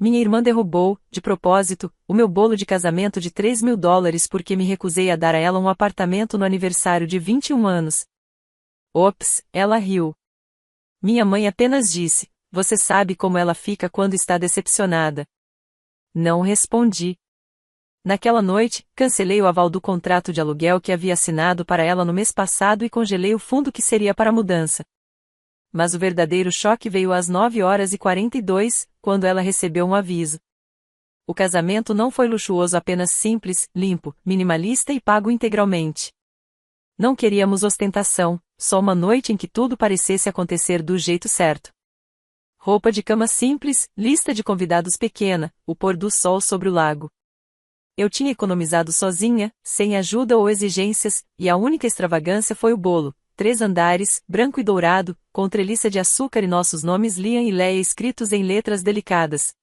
Minha irmã derrubou, de propósito, o meu bolo de casamento de $3.000 porque me recusei a dar a ela um apartamento no aniversário de 21 anos. Ops, ela riu. Minha mãe apenas disse, você sabe como ela fica quando está decepcionada. Não respondi. Naquela noite, cancelei o aval do contrato de aluguel que havia assinado para ela no mês passado e congelei o fundo que seria para a mudança. Mas o verdadeiro choque veio às 9h42, quando ela recebeu um aviso. O casamento não foi luxuoso, apenas simples, limpo, minimalista e pago integralmente. Não queríamos ostentação, só uma noite em que tudo parecesse acontecer do jeito certo. Roupa de cama simples, lista de convidados pequena, o pôr do sol sobre o lago. Eu tinha economizado sozinha, sem ajuda ou exigências, e a única extravagância foi o bolo, 3 andares, branco e dourado, com treliça de açúcar e nossos nomes Liam e Leia escritos em letras delicadas.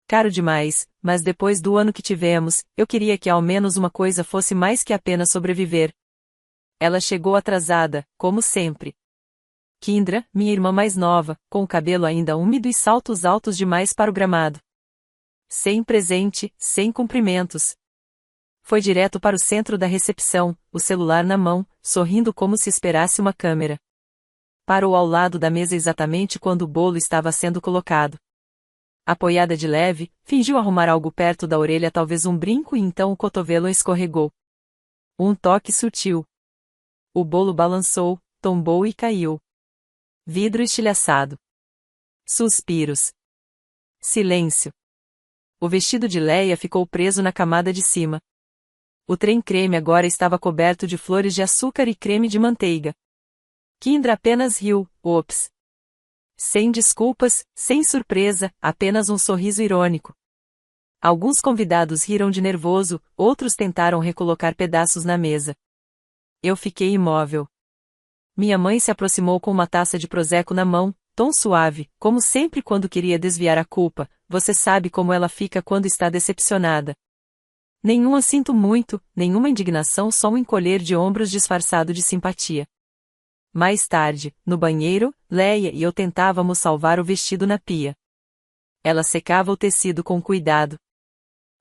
Caro demais, mas depois do ano que tivemos, eu queria que ao menos uma coisa fosse mais que apenas sobreviver. Ela chegou atrasada, como sempre. Kindra, minha irmã mais nova, com o cabelo ainda úmido e saltos altos demais para o gramado. Sem presente, sem cumprimentos. Foi direto para o centro da recepção, o celular na mão, sorrindo como se esperasse uma câmera. Parou ao lado da mesa exatamente quando o bolo estava sendo colocado. Apoiada de leve, fingiu arrumar algo perto da orelha, talvez um brinco, e então o cotovelo escorregou. Um toque sutil. O bolo balançou, tombou e caiu. Vidro estilhaçado. Suspiros. Silêncio. O vestido de Leia ficou preso na camada de cima. O trem creme agora estava coberto de flores de açúcar e creme de manteiga. Kindra apenas riu, ops. Sem desculpas, sem surpresa, apenas um sorriso irônico. Alguns convidados riram de nervoso, outros tentaram recolocar pedaços na mesa. Eu fiquei imóvel. Minha mãe se aproximou com uma taça de prosecco na mão, tom suave, como sempre quando queria desviar a culpa. Você sabe como ela fica quando está decepcionada. Nenhum assinto muito, nenhuma indignação, só um encolher de ombros disfarçado de simpatia. Mais tarde, no banheiro, Leia e eu tentávamos salvar o vestido na pia. Ela secava o tecido com cuidado.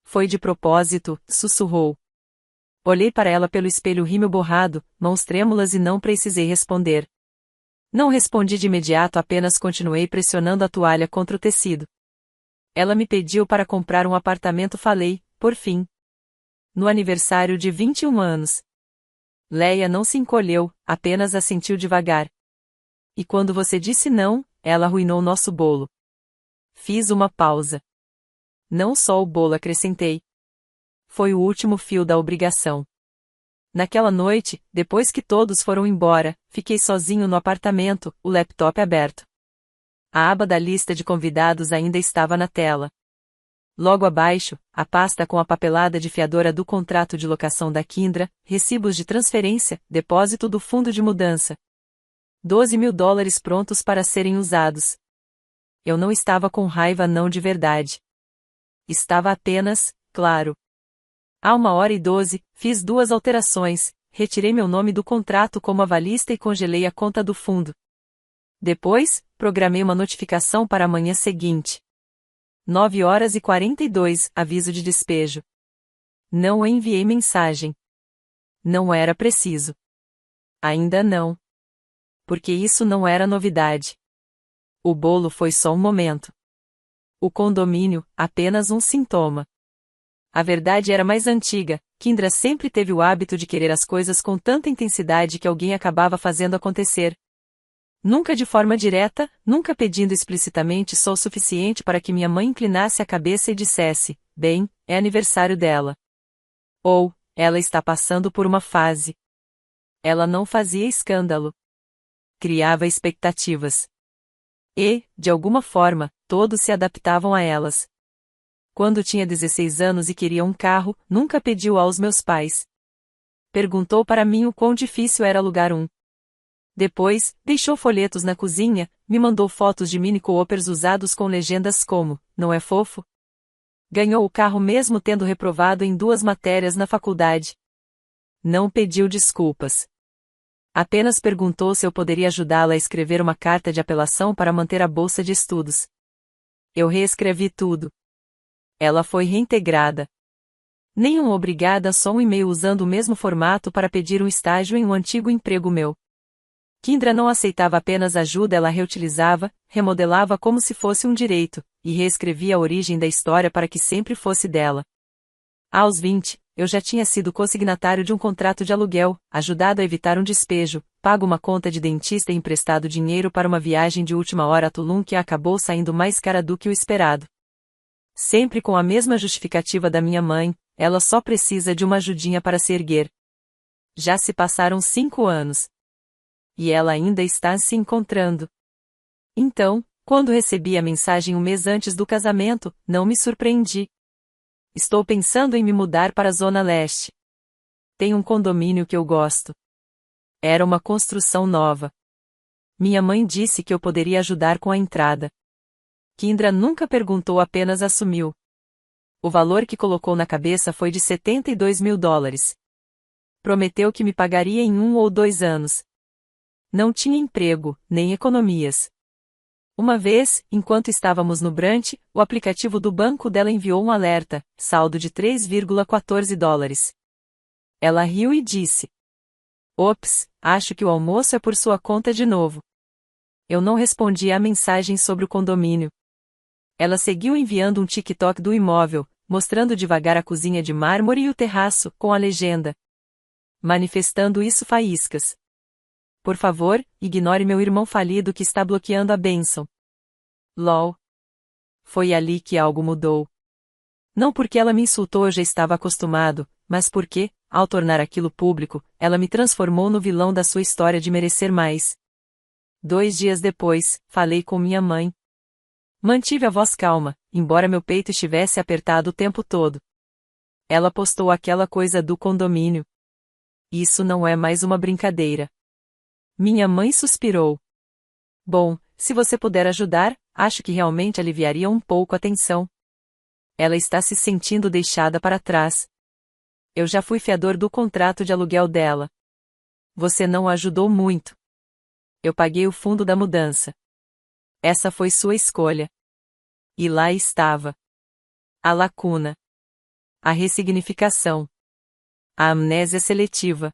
Foi de propósito, sussurrou. Olhei para ela pelo espelho, rímel borrado, mãos trêmulas, e não precisei responder. Não respondi de imediato, apenas continuei pressionando a toalha contra o tecido. Ela me pediu para comprar um apartamento, falei, por fim. No aniversário de 21 anos. Leia não se encolheu, apenas assentiu devagar. E quando você disse não, ela arruinou nosso bolo. Fiz uma pausa. Não só o bolo, acrescentei. Foi o último fio da obrigação. Naquela noite, depois que todos foram embora, fiquei sozinho no apartamento, o laptop aberto. A aba da lista de convidados ainda estava na tela. Logo abaixo, a pasta com a papelada de fiadora do contrato de locação da Kindra, recibos de transferência, depósito do fundo de mudança. $12.000 prontos para serem usados. Eu não estava com raiva, não, de verdade. Estava apenas, claro. À 1h12, fiz 2 alterações, retirei meu nome do contrato como avalista e congelei a conta do fundo. Depois, programei uma notificação para a manhã seguinte. 9h42, aviso de despejo. Não enviei mensagem. Não era preciso. Ainda não. Porque isso não era novidade. O bolo foi só um momento. O condomínio, apenas um sintoma. A verdade era mais antiga. Kindra sempre teve o hábito de querer as coisas com tanta intensidade que alguém acabava fazendo acontecer. Nunca de forma direta, nunca pedindo explicitamente, só o suficiente para que minha mãe inclinasse a cabeça e dissesse, bem, é aniversário dela. Ou, ela está passando por uma fase. Ela não fazia escândalo. Criava expectativas. E, de alguma forma, todos se adaptavam a elas. Quando tinha 16 anos e queria um carro, nunca pediu aos meus pais. Perguntou para mim o quão difícil era alugar um. Depois, deixou folhetos na cozinha, me mandou fotos de Mini Coopers usados com legendas como, não é fofo? Ganhou o carro mesmo tendo reprovado em 2 matérias na faculdade. Não pediu desculpas. Apenas perguntou se eu poderia ajudá-la a escrever uma carta de apelação para manter a bolsa de estudos. Eu reescrevi tudo. Ela foi reintegrada. Nenhum obrigada, só um e-mail usando o mesmo formato para pedir um estágio em um antigo emprego meu. Kindra não aceitava apenas ajuda, ela reutilizava, remodelava como se fosse um direito, e reescrevia a origem da história para que sempre fosse dela. Aos 20, eu já tinha sido consignatário de um contrato de aluguel, ajudado a evitar um despejo, pago uma conta de dentista e emprestado dinheiro para uma viagem de última hora a Tulum que acabou saindo mais cara do que o esperado. Sempre com a mesma justificativa da minha mãe, ela só precisa de uma ajudinha para se erguer. Já se passaram 5 anos. E ela ainda está se encontrando. Então, quando recebi a mensagem um mês antes do casamento, não me surpreendi. Estou pensando em me mudar para a Zona Leste. Tem um condomínio que eu gosto. Era uma construção nova. Minha mãe disse que eu poderia ajudar com a entrada. Kindra nunca perguntou, apenas assumiu. O valor que colocou na cabeça foi de $72 mil. Prometeu que me pagaria em 1 ou 2 anos. Não tinha emprego, nem economias. Uma vez, enquanto estávamos no brunch, o aplicativo do banco dela enviou um alerta, saldo de $3,14. Ela riu e disse: "Ops, acho que o almoço é por sua conta de novo." Eu não respondi à mensagem sobre o condomínio. Ela seguiu enviando um TikTok do imóvel, mostrando devagar a cozinha de mármore e o terraço, com a legenda: "Manifestando isso faíscas. Por favor, ignore meu irmão falido que está bloqueando a bênção." LOL. Foi ali que algo mudou. Não porque ela me insultou, eu já estava acostumado, mas porque, ao tornar aquilo público, ela me transformou no vilão da sua história de merecer mais. 2 dias depois, falei com minha mãe. Mantive a voz calma, embora meu peito estivesse apertado o tempo todo. Ela postou aquela coisa do condomínio. Isso não é mais uma brincadeira. Minha mãe suspirou. Bom, se você puder ajudar, acho que realmente aliviaria um pouco a tensão. Ela está se sentindo deixada para trás. Eu já fui fiador do contrato de aluguel dela. Você não a ajudou muito. Eu paguei o fundo da mudança. Essa foi sua escolha. E lá estava. A lacuna. A ressignificação. A amnésia seletiva.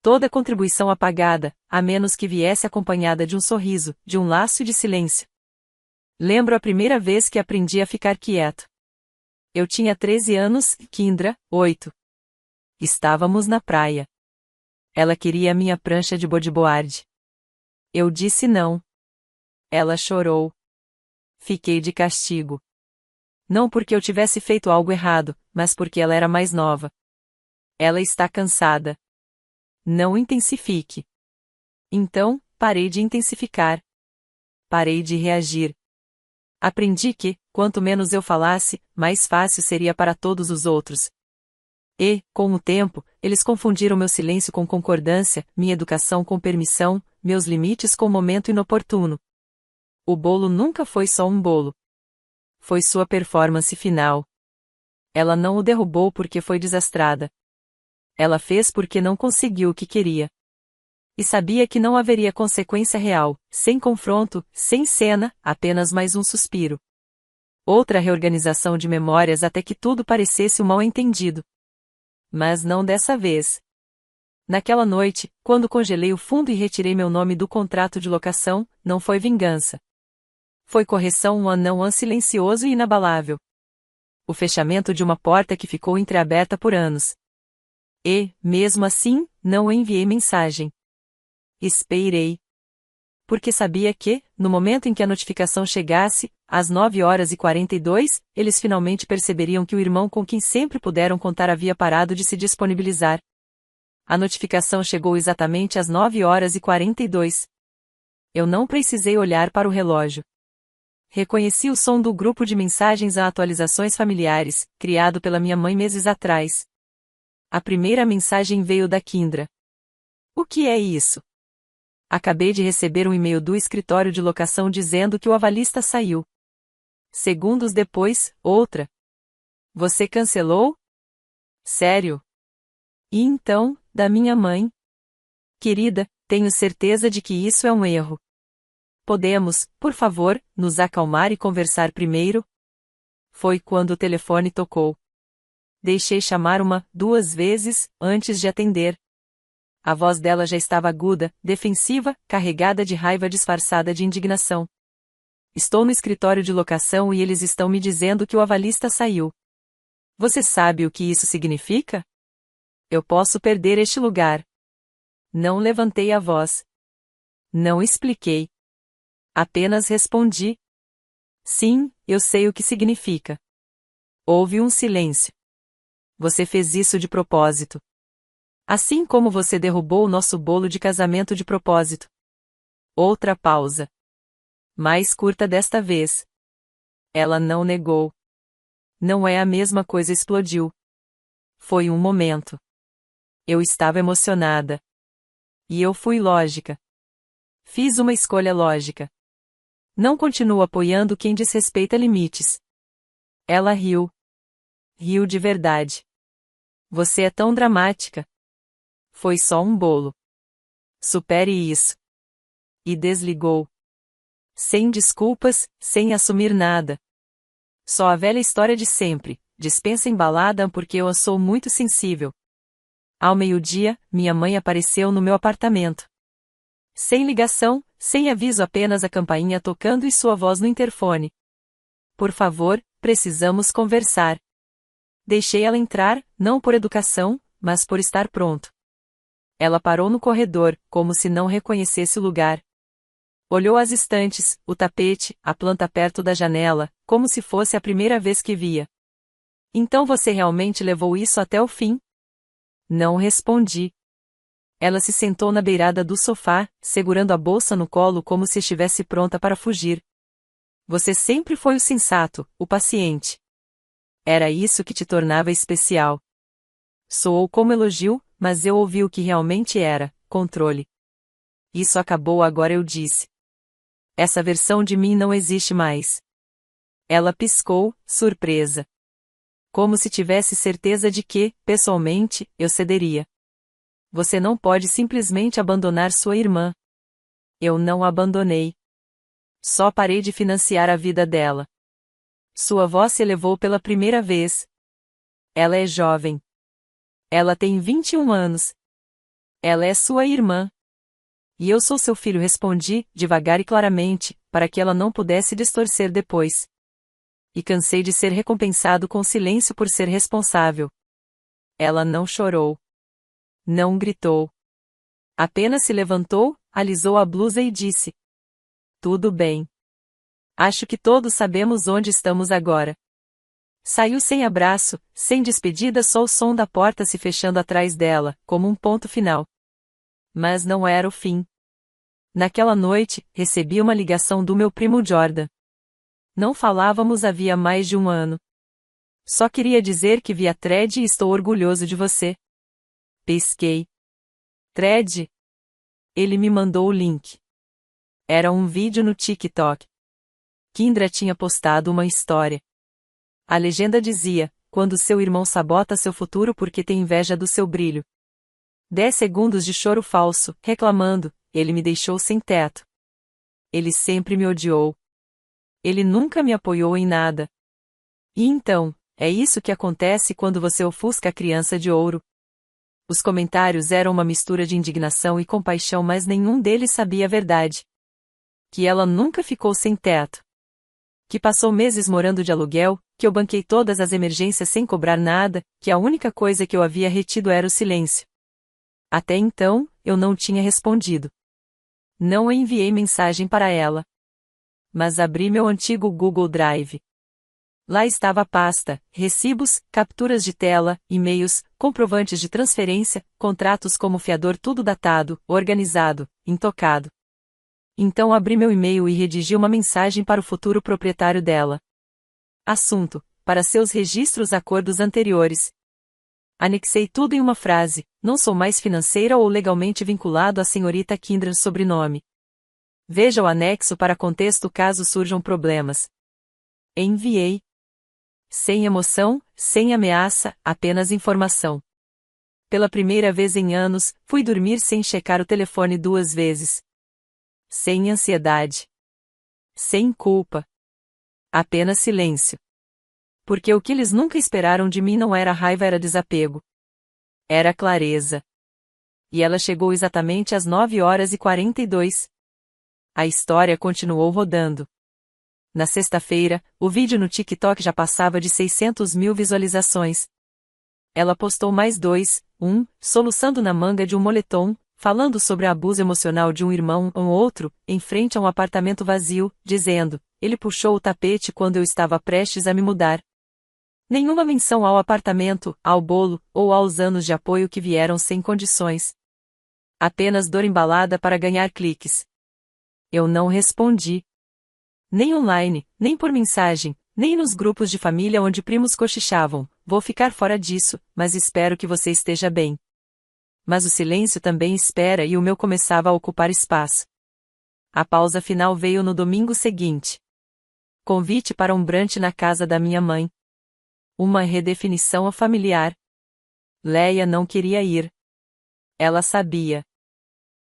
Toda contribuição apagada, a menos que viesse acompanhada de um sorriso, de um laço de silêncio. Lembro a primeira vez que aprendi a ficar quieto. Eu tinha 13 anos, Kindra, 8. Estávamos na praia. Ela queria minha prancha de bodyboard. Eu disse não. Ela chorou. Fiquei de castigo. Não porque eu tivesse feito algo errado, mas porque ela era mais nova. Ela está cansada. Não intensifique. Então, parei de intensificar. Parei de reagir. Aprendi que, quanto menos eu falasse, mais fácil seria para todos os outros. E, com o tempo, eles confundiram meu silêncio com concordância, minha educação com permissão, meus limites com momento inoportuno. O bolo nunca foi só um bolo. Foi sua performance final. Ela não o derrubou porque foi desastrada. Ela fez porque não conseguiu o que queria. E sabia que não haveria consequência real, sem confronto, sem cena, apenas mais um suspiro. Outra reorganização de memórias até que tudo parecesse um mal-entendido. Mas não dessa vez. Naquela noite, quando congelei o fundo e retirei meu nome do contrato de locação, não foi vingança. Foi correção, um não silencioso e inabalável. O fechamento de uma porta que ficou entreaberta por anos. E, mesmo assim, não enviei mensagem. Esperei. Porque sabia que, no momento em que a notificação chegasse, às 9h42, eles finalmente perceberiam que o irmão com quem sempre puderam contar havia parado de se disponibilizar. A notificação chegou exatamente às 9h42. Eu não precisei olhar para o relógio. Reconheci o som do grupo de mensagens a atualizações familiares, criado pela minha mãe meses atrás. A primeira mensagem veio da Kindra. O que é isso? Acabei de receber um e-mail do escritório de locação dizendo que o avalista saiu. Segundos depois, outra. Você cancelou? Sério? E então, da minha mãe? Querida, tenho certeza de que isso é um erro. podemos, por favor, nos acalmar e conversar primeiro? Foi quando o telefone tocou. Deixei chamar 2 vezes, antes de atender. A voz dela já estava aguda, defensiva, carregada de raiva disfarçada de indignação. Estou no escritório de locação e eles estão me dizendo que o avalista saiu. Você sabe o que isso significa? Eu posso perder este lugar. Não levantei a voz. Não expliquei. Apenas respondi. Sim, eu sei o que significa. Houve um silêncio. Você fez isso de propósito. Assim como você derrubou o nosso bolo de casamento de propósito. Outra pausa. Mais curta desta vez. Ela não negou. Não é a mesma coisa, explodiu. Foi um momento. Eu estava emocionada. E eu fui lógica. Fiz uma escolha lógica. Não continuo apoiando quem desrespeita limites. Ela riu. Riu de verdade. Você é tão dramática. Foi só um bolo. Supere isso. E desligou. Sem desculpas, sem assumir nada. Só a velha história de sempre, dispensa embalada porque eu sou muito sensível. Ao meio-dia, minha mãe apareceu no meu apartamento. Sem ligação, sem aviso, apenas a campainha tocando e sua voz no interfone. Por favor, precisamos conversar. Deixei ela entrar, não por educação, mas por estar pronto. Ela parou no corredor, como se não reconhecesse o lugar. Olhou as estantes, o tapete, a planta perto da janela, como se fosse a primeira vez que via. Então você realmente levou isso até o fim? Não respondi. Ela se sentou na beirada do sofá, segurando a bolsa no colo como se estivesse pronta para fugir. Você sempre foi o sensato, o paciente. Era isso que te tornava especial. Soou como elogio, mas eu ouvi o que realmente era: controle. Isso acabou agora, eu disse. Essa versão de mim não existe mais. Ela piscou, surpresa. Como se tivesse certeza de que, pessoalmente, eu cederia. Você não pode simplesmente abandonar sua irmã. Eu não a abandonei. Só parei de financiar a vida dela. Sua voz se elevou pela primeira vez. Ela é jovem. Ela tem 21 anos. Ela é sua irmã. E eu sou seu filho, respondi, devagar e claramente, para que ela não pudesse distorcer depois. E cansei de ser recompensado com silêncio por ser responsável. Ela não chorou. Não gritou. Apenas se levantou, alisou a blusa e disse: tudo bem. Acho que todos sabemos onde estamos agora. Saiu sem abraço, sem despedida, só o som da porta se fechando atrás dela, como um ponto final. Mas não era o fim. Naquela noite, recebi uma ligação do meu primo Jordan. Não falávamos havia mais de um ano. Só queria dizer que vi a thread e estou orgulhoso de você. Pesquei. Thread? Ele me mandou o link. Era um vídeo no TikTok. Kindra tinha postado uma história. A legenda dizia: quando seu irmão sabota seu futuro porque tem inveja do seu brilho. 10 segundos de choro falso, reclamando: ele me deixou sem teto. Ele sempre me odiou. Ele nunca me apoiou em nada. E então, é isso que acontece quando você ofusca a criança de ouro. Os comentários eram uma mistura de indignação e compaixão, mas nenhum deles sabia a verdade. Que ela nunca ficou sem teto. Que passou meses morando de aluguel, que eu banquei todas as emergências sem cobrar nada, que a única coisa que eu havia retido era o silêncio. Até então, eu não tinha respondido. Não enviei mensagem para ela. Mas abri meu antigo Google Drive. Lá estava a pasta: recibos, capturas de tela, e-mails, comprovantes de transferência, contratos como fiador, tudo datado, organizado, intocado. Então abri meu e-mail e redigi uma mensagem para o futuro proprietário dela. Assunto: para seus registros, acordos anteriores. Anexei tudo em uma frase: não sou mais financeira ou legalmente vinculado à senhorita Kindra, sobrenome. Veja o anexo para contexto caso surjam problemas. Enviei. Sem emoção, sem ameaça, apenas informação. Pela primeira vez em anos, fui dormir sem checar o telefone 2 vezes. Sem ansiedade. Sem culpa. Apenas silêncio. Porque o que eles nunca esperaram de mim não era raiva, era desapego. Era clareza. E ela chegou exatamente às 9h42. A história continuou rodando. Na sexta-feira, o vídeo no TikTok já passava de 600 mil visualizações. Ela postou mais dois, um, soluçando na manga de um moletom, falando sobre o abuso emocional de um irmão ou outro, em frente a um apartamento vazio, dizendo: ele puxou o tapete quando eu estava prestes a me mudar. Nenhuma menção ao apartamento, ao bolo, ou aos anos de apoio que vieram sem condições. Apenas dor embalada para ganhar cliques. Eu não respondi. Nem online, nem por mensagem, nem nos grupos de família onde primos cochichavam: vou ficar fora disso, mas espero que você esteja bem. Mas o silêncio também espera e o meu começava a ocupar espaço. A pausa final veio no domingo seguinte. Convite para um brunch na casa da minha mãe. Uma redefinição familiar. Leia não queria ir. Ela sabia.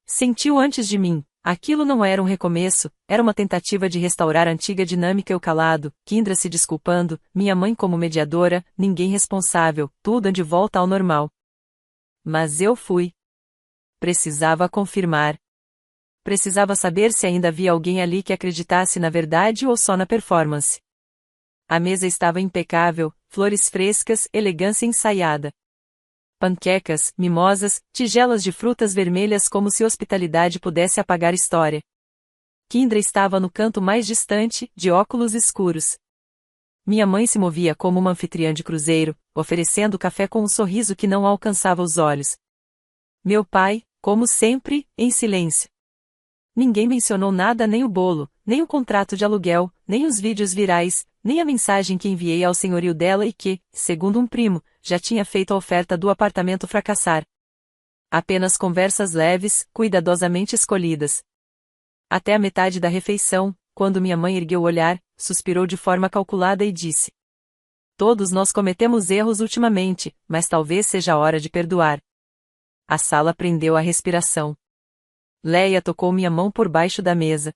Sentiu antes de mim. Aquilo não era um recomeço, era uma tentativa de restaurar a antiga dinâmica. Eu calado, Kindra se desculpando, minha mãe como mediadora, ninguém responsável, tudo de volta ao normal. Mas eu fui. Precisava confirmar. Precisava saber se ainda havia alguém ali que acreditasse na verdade ou só na performance. A mesa estava impecável, flores frescas, elegância ensaiada. Panquecas, mimosas, tigelas de frutas vermelhas, como se hospitalidade pudesse apagar história. Kindra estava no canto mais distante, de óculos escuros. Minha mãe se movia como uma anfitriã de cruzeiro, oferecendo café com um sorriso que não alcançava os olhos. Meu pai, como sempre, em silêncio. Ninguém mencionou nada, nem o bolo, nem o contrato de aluguel, nem os vídeos virais, nem a mensagem que enviei ao senhorio dela e que, segundo um primo, já tinha feito a oferta do apartamento fracassar. Apenas conversas leves, cuidadosamente escolhidas. Até a metade da refeição, quando minha mãe ergueu o olhar, suspirou de forma calculada e disse: todos nós cometemos erros ultimamente, mas talvez seja a hora de perdoar. A sala prendeu a respiração. Leia tocou minha mão por baixo da mesa.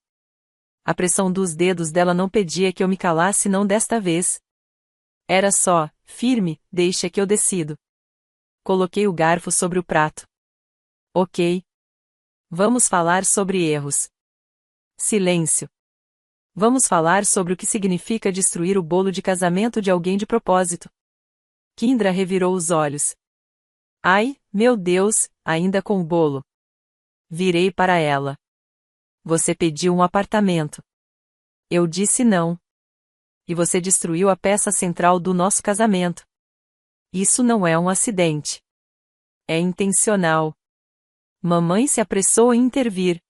A pressão dos dedos dela não pedia que eu me calasse, não desta vez. Era só: firme, deixa que eu decido. Coloquei o garfo sobre o prato. Ok. Vamos falar sobre erros. Silêncio. Vamos falar sobre o que significa destruir o bolo de casamento de alguém de propósito. Kindra revirou os olhos. Ai, meu Deus, ainda com o bolo. Virei para ela. Você pediu um apartamento. Eu disse não. E você destruiu a peça central do nosso casamento. Isso não é um acidente. É intencional. Mamãe se apressou em intervir.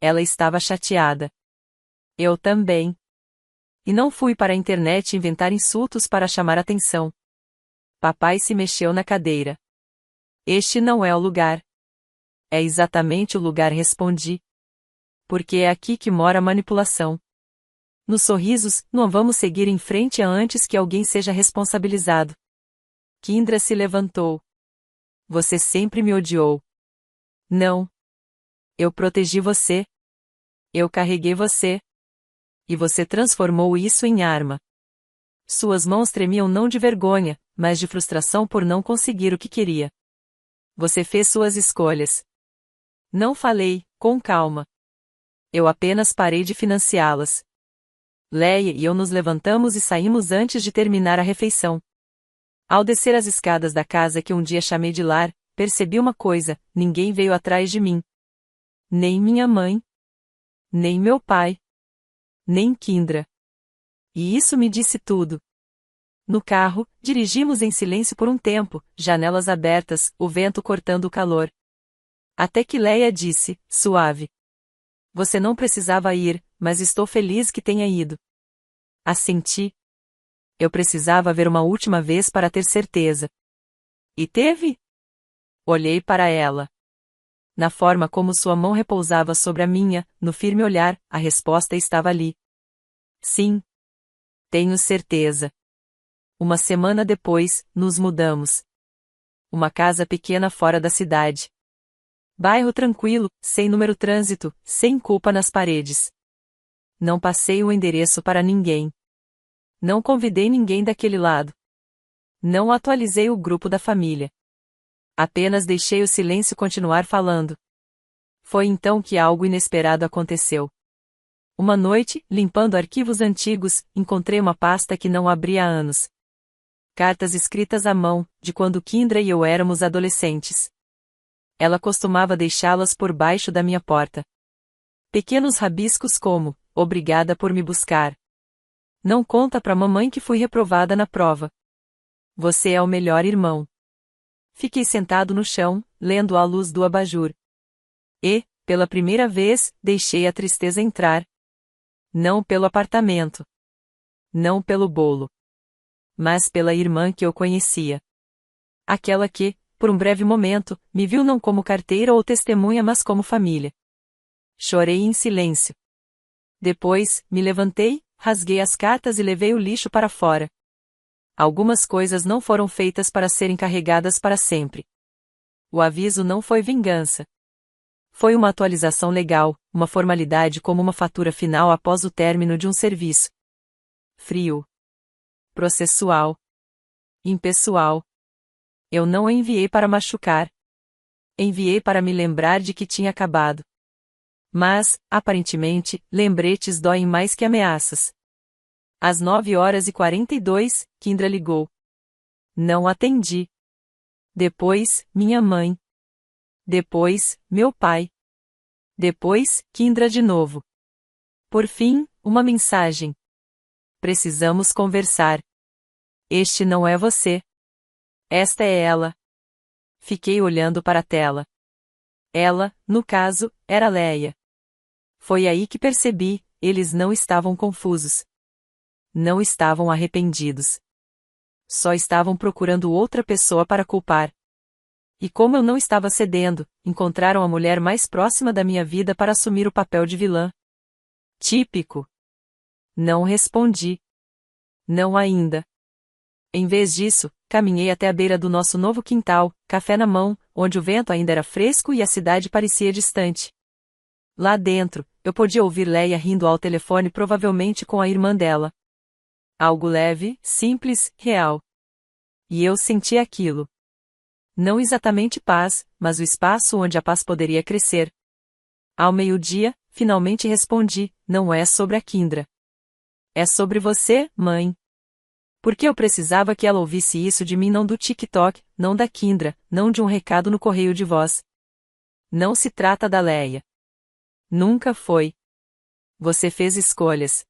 Ela estava chateada. Eu também. E não fui para a internet inventar insultos para chamar atenção. Papai se mexeu na cadeira. Este não é o lugar. É exatamente o lugar, respondi. Porque é aqui que mora a manipulação. Nos sorrisos, não vamos seguir em frente antes que alguém seja responsabilizado. Kindra se levantou. Você sempre me odiou. Não. Eu protegi você. Eu carreguei você. E você transformou isso em arma. Suas mãos tremiam não de vergonha, mas de frustração por não conseguir o que queria. Você fez suas escolhas. Não falei, com calma. Eu apenas parei de financiá-las. Leia e eu nos levantamos e saímos antes de terminar a refeição. Ao descer as escadas da casa que um dia chamei de lar, percebi uma coisa: ninguém veio atrás de mim. Nem minha mãe. Nem meu pai. Nem Kindra. E isso me disse tudo. No carro, dirigimos em silêncio por um tempo, janelas abertas, o vento cortando o calor. Até que Leia disse, suave: você não precisava ir, mas estou feliz que tenha ido. Assenti. Eu precisava ver uma última vez para ter certeza. E teve? Olhei para ela. Na forma como sua mão repousava sobre a minha, no firme olhar, a resposta estava ali. Sim. Tenho certeza. Uma semana depois, nos mudamos. Uma casa pequena fora da cidade. Bairro tranquilo, sem número trânsito, sem culpa nas paredes. Não passei o endereço para ninguém. Não convidei ninguém daquele lado. Não atualizei o grupo da família. Apenas deixei o silêncio continuar falando. Foi então que algo inesperado aconteceu. Uma noite, limpando arquivos antigos, encontrei uma pasta que não abri há anos. Cartas escritas à mão, de quando Kindra e eu éramos adolescentes. Ela costumava deixá-las por baixo da minha porta. Pequenos rabiscos como: obrigada por me buscar. Não conta pra mamãe que fui reprovada na prova. Você é o melhor irmão. Fiquei sentado no chão, lendo à luz do abajur. E, pela primeira vez, deixei a tristeza entrar. Não pelo apartamento. Não pelo bolo. Mas pela irmã que eu conhecia. Aquela que, por um breve momento, me viu não como carteira ou testemunha mas como família. Chorei em silêncio. Depois, me levantei, rasguei as cartas e levei o lixo para fora. Algumas coisas não foram feitas para serem carregadas para sempre. O aviso não foi vingança. Foi uma atualização legal, uma formalidade como uma fatura final após o término de um serviço. Frio. Processual. Impessoal. Eu não a enviei para machucar. Enviei para me lembrar de que tinha acabado. Mas, aparentemente, lembretes doem mais que ameaças. Às 9h42, Kindra ligou. Não atendi. Depois, minha mãe. Depois, meu pai. Depois, Kindra de novo. Por fim, uma mensagem. Precisamos conversar. Este não é você. Esta é ela. Fiquei olhando para a tela. Ela, no caso, era Leia. Foi aí que percebi, eles não estavam confusos. Não estavam arrependidos. Só estavam procurando outra pessoa para culpar. E como eu não estava cedendo, encontraram a mulher mais próxima da minha vida para assumir o papel de vilã. Típico. Não respondi. Não ainda. Em vez disso, caminhei até a beira do nosso novo quintal, café na mão, onde o vento ainda era fresco e a cidade parecia distante. Lá dentro, eu podia ouvir Leia rindo ao telefone provavelmente com a irmã dela. Algo leve, simples, real. E eu senti aquilo. Não exatamente paz, mas o espaço onde a paz poderia crescer. Ao meio-dia, finalmente respondi, não é sobre a Kindra. É sobre você, mãe. Porque eu precisava que ela ouvisse isso de mim, não do TikTok, não da Kindra, não de um recado no correio de voz. Não se trata da Leia. Nunca foi. Você fez escolhas.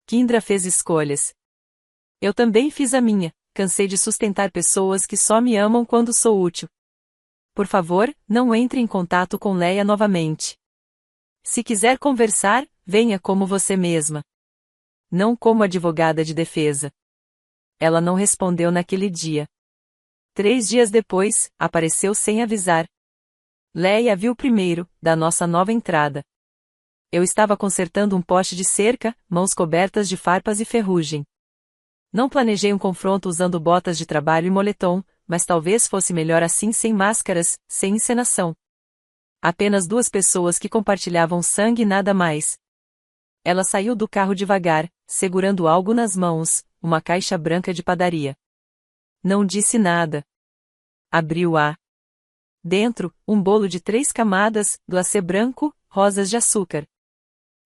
Kindra fez escolhas. Eu também fiz a minha, cansei de sustentar pessoas que só me amam quando sou útil. Por favor, não entre em contato com Leia novamente. Se quiser conversar, venha como você mesma. Não como advogada de defesa. Ela não respondeu naquele dia. 3 dias depois, apareceu sem avisar. Leia viu primeiro, da nossa nova entrada. Eu estava consertando um poste de cerca, mãos cobertas de farpas e ferrugem. Não planejei um confronto usando botas de trabalho e moletom, mas talvez fosse melhor assim sem máscaras, sem encenação. Apenas 2 pessoas que compartilhavam sangue e nada mais. Ela saiu do carro devagar, segurando algo nas mãos, uma caixa branca de padaria. Não disse nada. Abriu-a. Dentro, um bolo de 3 camadas, glacê branco, rosas de açúcar.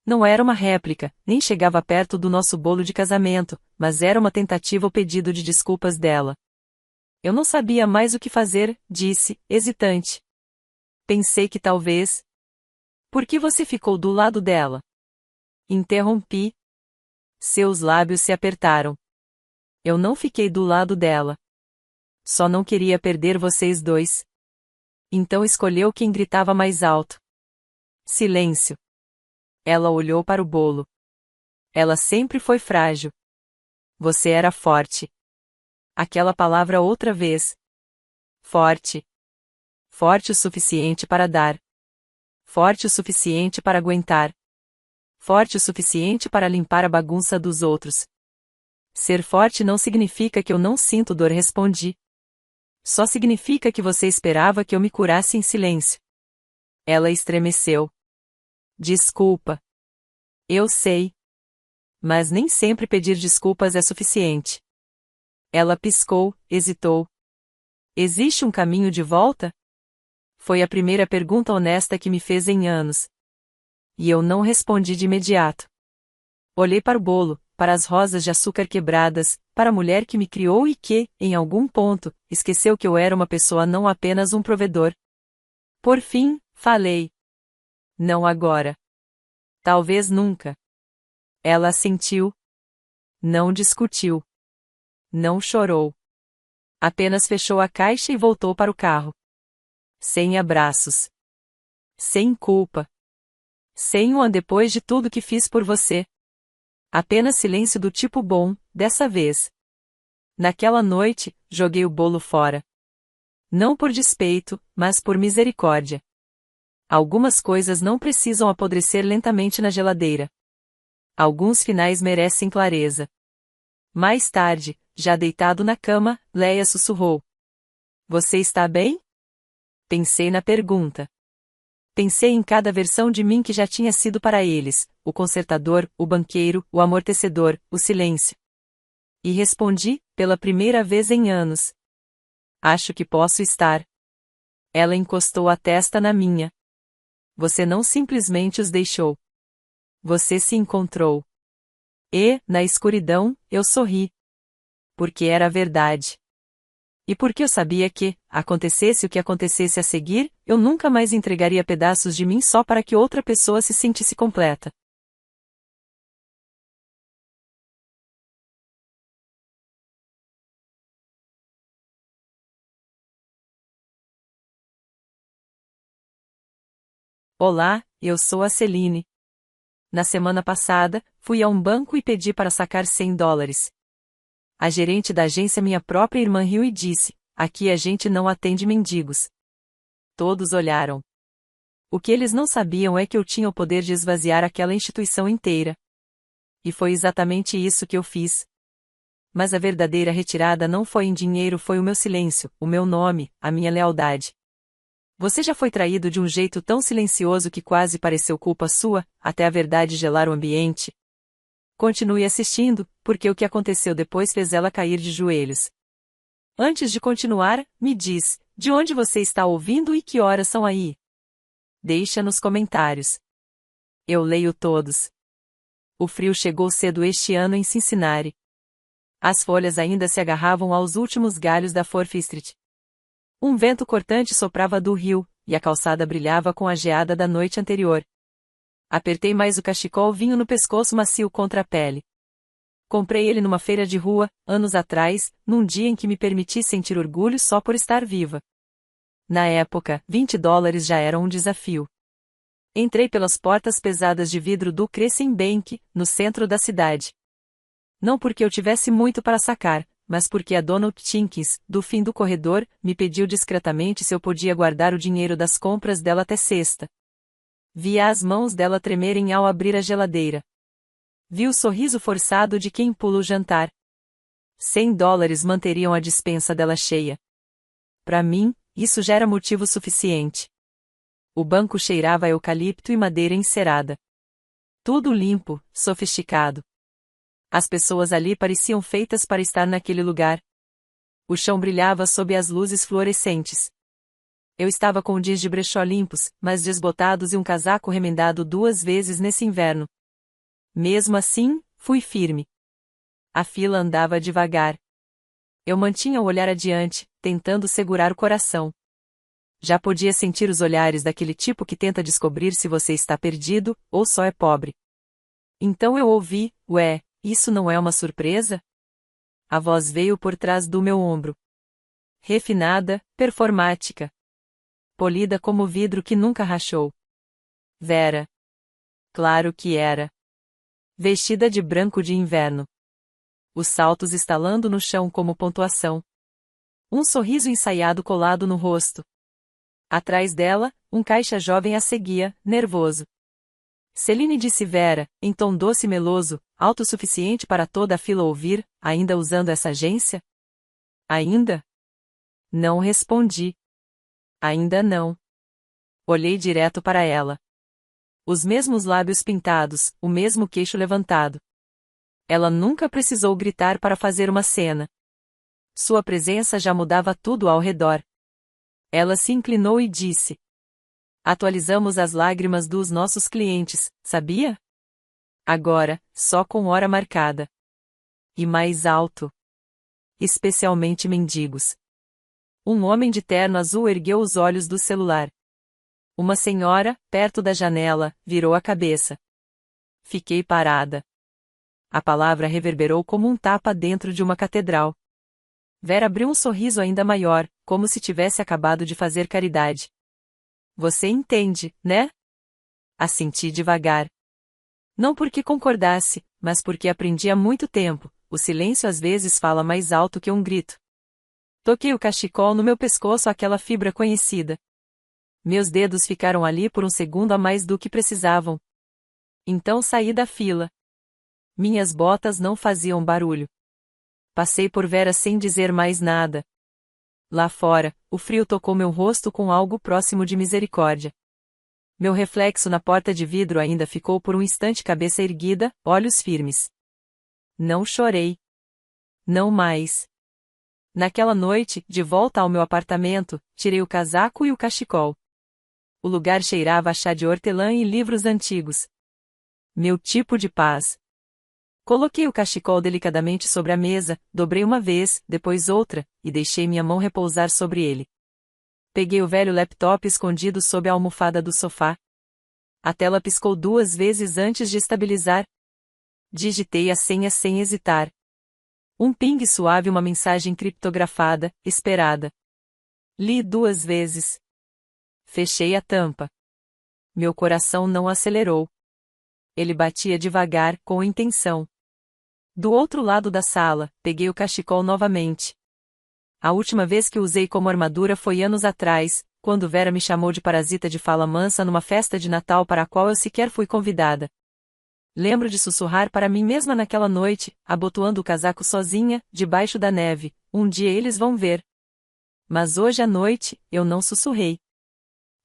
Não era uma réplica, nem chegava perto do nosso bolo de casamento, mas era uma tentativa ou pedido de desculpas dela. Eu não sabia mais o que fazer, disse, hesitante. Pensei que talvez... Por que você ficou do lado dela? Interrompi. Seus lábios se apertaram. Eu não fiquei do lado dela. Só não queria perder vocês dois. Então escolheu quem gritava mais alto. Silêncio. Ela olhou para o bolo. Ela sempre foi frágil. Você era forte. Aquela palavra outra vez. Forte. Forte o suficiente para dar. Forte o suficiente para aguentar. Forte o suficiente para limpar a bagunça dos outros. Ser forte não significa que eu não sinto dor, respondi. Só significa que você esperava que eu me curasse em silêncio. Ela estremeceu. Desculpa. Eu sei. Mas nem sempre pedir desculpas é suficiente. Ela piscou, hesitou. Existe um caminho de volta? Foi a primeira pergunta honesta que me fez em anos. E eu não respondi de imediato. Olhei para o bolo, para as rosas de açúcar quebradas, para a mulher que me criou e que, em algum ponto, esqueceu que eu era uma pessoa, não apenas um provedor. Por fim, falei. Não agora. Talvez nunca. Ela assentiu. Não discutiu. Não chorou. Apenas fechou a caixa e voltou para o carro. Sem abraços. Sem culpa. Sem um depois de tudo que fiz por você. Apenas silêncio do tipo bom, dessa vez. Naquela noite, joguei o bolo fora. Não por despeito, mas por misericórdia. Algumas coisas não precisam apodrecer lentamente na geladeira. Alguns finais merecem clareza. Mais tarde, já deitado na cama, Leia sussurrou. Você está bem? Pensei na pergunta. Pensei em cada versão de mim que já tinha sido para eles, o consertador, o banqueiro, o amortecedor, o silêncio. E respondi, pela primeira vez em anos. Acho que posso estar. Ela encostou a testa na minha. Você não simplesmente os deixou. Você se encontrou. E, na escuridão, eu sorri. Porque era verdade. E porque eu sabia que, acontecesse o que acontecesse a seguir, eu nunca mais entregaria pedaços de mim só para que outra pessoa se sentisse completa. Olá, eu sou a Celine. Na semana passada, fui a um banco e pedi para sacar $100. A gerente da agência, minha própria irmã, riu e disse: aqui a gente não atende mendigos. Todos olharam. O que eles não sabiam é que eu tinha o poder de esvaziar aquela instituição inteira. E foi exatamente isso que eu fiz. Mas a verdadeira retirada não foi em dinheiro, foi o meu silêncio, o meu nome, a minha lealdade. Você já foi traído de um jeito tão silencioso que quase pareceu culpa sua, até a verdade gelar o ambiente? Continue assistindo, porque o que aconteceu depois fez ela cair de joelhos. Antes de continuar, me diz, de onde você está ouvindo e que horas são aí? Deixa nos comentários. Eu leio todos. O frio chegou cedo este ano em Cincinnati. As folhas ainda se agarravam aos últimos galhos da Fourth Street. Um vento cortante soprava do rio, e a calçada brilhava com a geada da noite anterior. Apertei mais o cachecol vinho no pescoço macio contra a pele. Comprei ele numa feira de rua, anos atrás, num dia em que me permiti sentir orgulho só por estar viva. Na época, $20 já eram um desafio. Entrei pelas portas pesadas de vidro do Crescent Bank, no centro da cidade. Não porque eu tivesse muito para sacar, mas porque a dona Tinkins, do fim do corredor, me pediu discretamente se eu podia guardar o dinheiro das compras dela até sexta. Via as mãos dela tremerem ao abrir a geladeira. Vi o sorriso forçado de quem pula o jantar. $100 manteriam a despensa dela cheia. Para mim, isso já era motivo suficiente. O banco cheirava a eucalipto e madeira encerada. Tudo limpo, sofisticado. As pessoas ali pareciam feitas para estar naquele lugar. O chão brilhava sob as luzes fluorescentes. Eu estava com jeans de brechó limpos, mas desbotados e um casaco remendado 2 vezes nesse inverno. Mesmo assim, fui firme. A fila andava devagar. Eu mantinha o olhar adiante, tentando segurar o coração. Já podia sentir os olhares daquele tipo que tenta descobrir se você está perdido, ou só é pobre. Então eu ouvi, ué, isso não é uma surpresa? A voz veio por trás do meu ombro. Refinada, performática. Polida como vidro que nunca rachou. Vera. Claro que era. Vestida de branco de inverno. Os saltos estalando no chão como pontuação. Um sorriso ensaiado colado no rosto. Atrás dela, um caixa jovem a seguia, nervoso. Celine, disse Vera, em tom doce e meloso, alto o suficiente para toda a fila ouvir, ainda usando essa agência? Ainda? Não respondi. Ainda não. Olhei direto para ela. Os mesmos lábios pintados, o mesmo queixo levantado. Ela nunca precisou gritar para fazer uma cena. Sua presença já mudava tudo ao redor. Ela se inclinou e disse: Atualizamos as lágrimas dos nossos clientes, sabia? Agora, só com hora marcada. E mais alto. Especialmente mendigos. Um homem de terno azul ergueu os olhos do celular. Uma senhora, perto da janela, virou a cabeça. Fiquei parada. A palavra reverberou como um tapa dentro de uma catedral. Vera abriu um sorriso ainda maior, como se tivesse acabado de fazer caridade. Você entende, né? Assenti devagar. Não porque concordasse, mas porque aprendi há muito tempo, o silêncio às vezes fala mais alto que um grito. Toquei o cachecol no meu pescoço, aquela fibra conhecida. Meus dedos ficaram ali por um segundo a mais do que precisavam. Então saí da fila. Minhas botas não faziam barulho. Passei por Vera sem dizer mais nada. Lá fora, o frio tocou meu rosto com algo próximo de misericórdia. Meu reflexo na porta de vidro ainda ficou por um instante, cabeça erguida, olhos firmes. Não chorei. Não mais. Naquela noite, de volta ao meu apartamento, tirei o casaco e o cachecol. O lugar cheirava a chá de hortelã e livros antigos. Meu tipo de paz. Coloquei o cachecol delicadamente sobre a mesa, dobrei uma vez, depois outra, e deixei minha mão repousar sobre ele. Peguei o velho laptop escondido sob a almofada do sofá. A tela piscou 2 vezes antes de estabilizar. Digitei a senha sem hesitar. Um ping suave, uma mensagem criptografada, esperada. Li 2 vezes. Fechei a tampa. Meu coração não acelerou. Ele batia devagar, com intenção. Do outro lado da sala, peguei o cachecol novamente. A última vez que o usei como armadura foi anos atrás, quando Vera me chamou de parasita de fala mansa numa festa de Natal para a qual eu sequer fui convidada. Lembro de sussurrar para mim mesma naquela noite, abotoando o casaco sozinha, debaixo da neve: um dia eles vão ver. Mas hoje à noite, eu não sussurrei.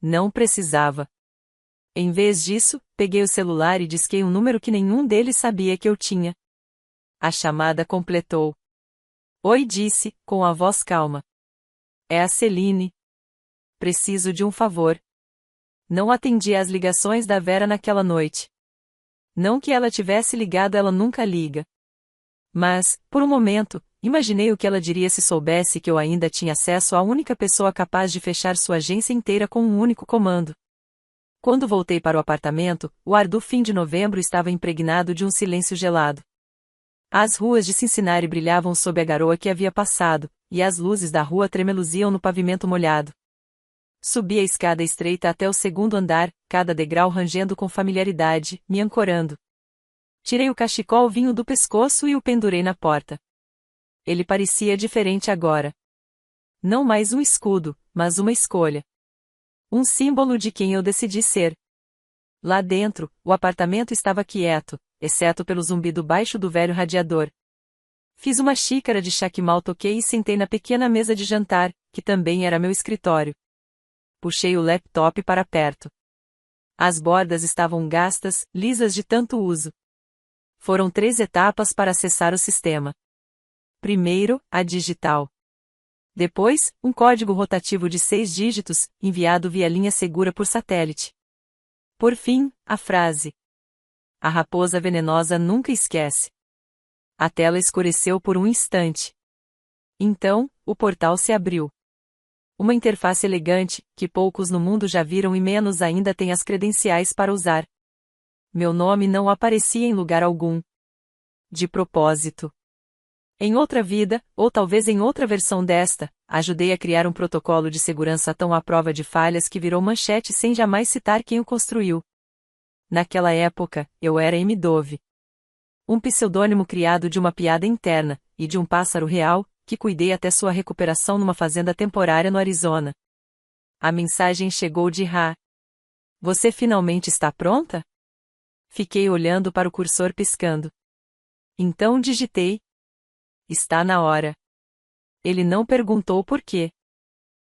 Não precisava. Em vez disso, peguei o celular e disquei um número que nenhum deles sabia que eu tinha. A chamada completou. Oi, disse, com a voz calma. É a Celine. Preciso de um favor. Não atendi às ligações da Vera naquela noite. Não que ela tivesse ligado, ela nunca liga. Mas, por um momento, imaginei o que ela diria se soubesse que eu ainda tinha acesso à única pessoa capaz de fechar sua agência inteira com um único comando. Quando voltei para o apartamento, o ar do fim de novembro estava impregnado de um silêncio gelado. As ruas de Cincinnati brilhavam sob a garoa que havia passado, e as luzes da rua tremeluziam no pavimento molhado. Subi a escada estreita até o 2º andar, cada degrau rangendo com familiaridade, me ancorando. Tirei o cachecol vinho do pescoço e o pendurei na porta. Ele parecia diferente agora. Não mais um escudo, mas uma escolha. Um símbolo de quem eu decidi ser. Lá dentro, o apartamento estava quieto, exceto pelo zumbido baixo do velho radiador. Fiz uma xícara de chá que mal toquei e sentei na pequena mesa de jantar, que também era meu escritório. Puxei o laptop para perto. As bordas estavam gastas, lisas de tanto uso. Foram 3 etapas para acessar o sistema. Primeiro, a digital. Depois, um código rotativo de 6 dígitos, enviado via linha segura por satélite. Por fim, a frase. A raposa venenosa nunca esquece. A tela escureceu por um instante. Então, o portal se abriu. Uma interface elegante, que poucos no mundo já viram e menos ainda têm as credenciais para usar. Meu nome não aparecia em lugar algum. De propósito. Em outra vida, ou talvez em outra versão desta, ajudei a criar um protocolo de segurança tão à prova de falhas que virou manchete sem jamais citar quem o construiu. Naquela época, eu era M. Dove. Um pseudônimo criado de uma piada interna, e de um pássaro real, que cuidei até sua recuperação numa fazenda temporária no Arizona. A mensagem chegou de Ra. Você finalmente está pronta? Fiquei olhando para o cursor piscando. Então digitei. Está na hora. Ele não perguntou por quê.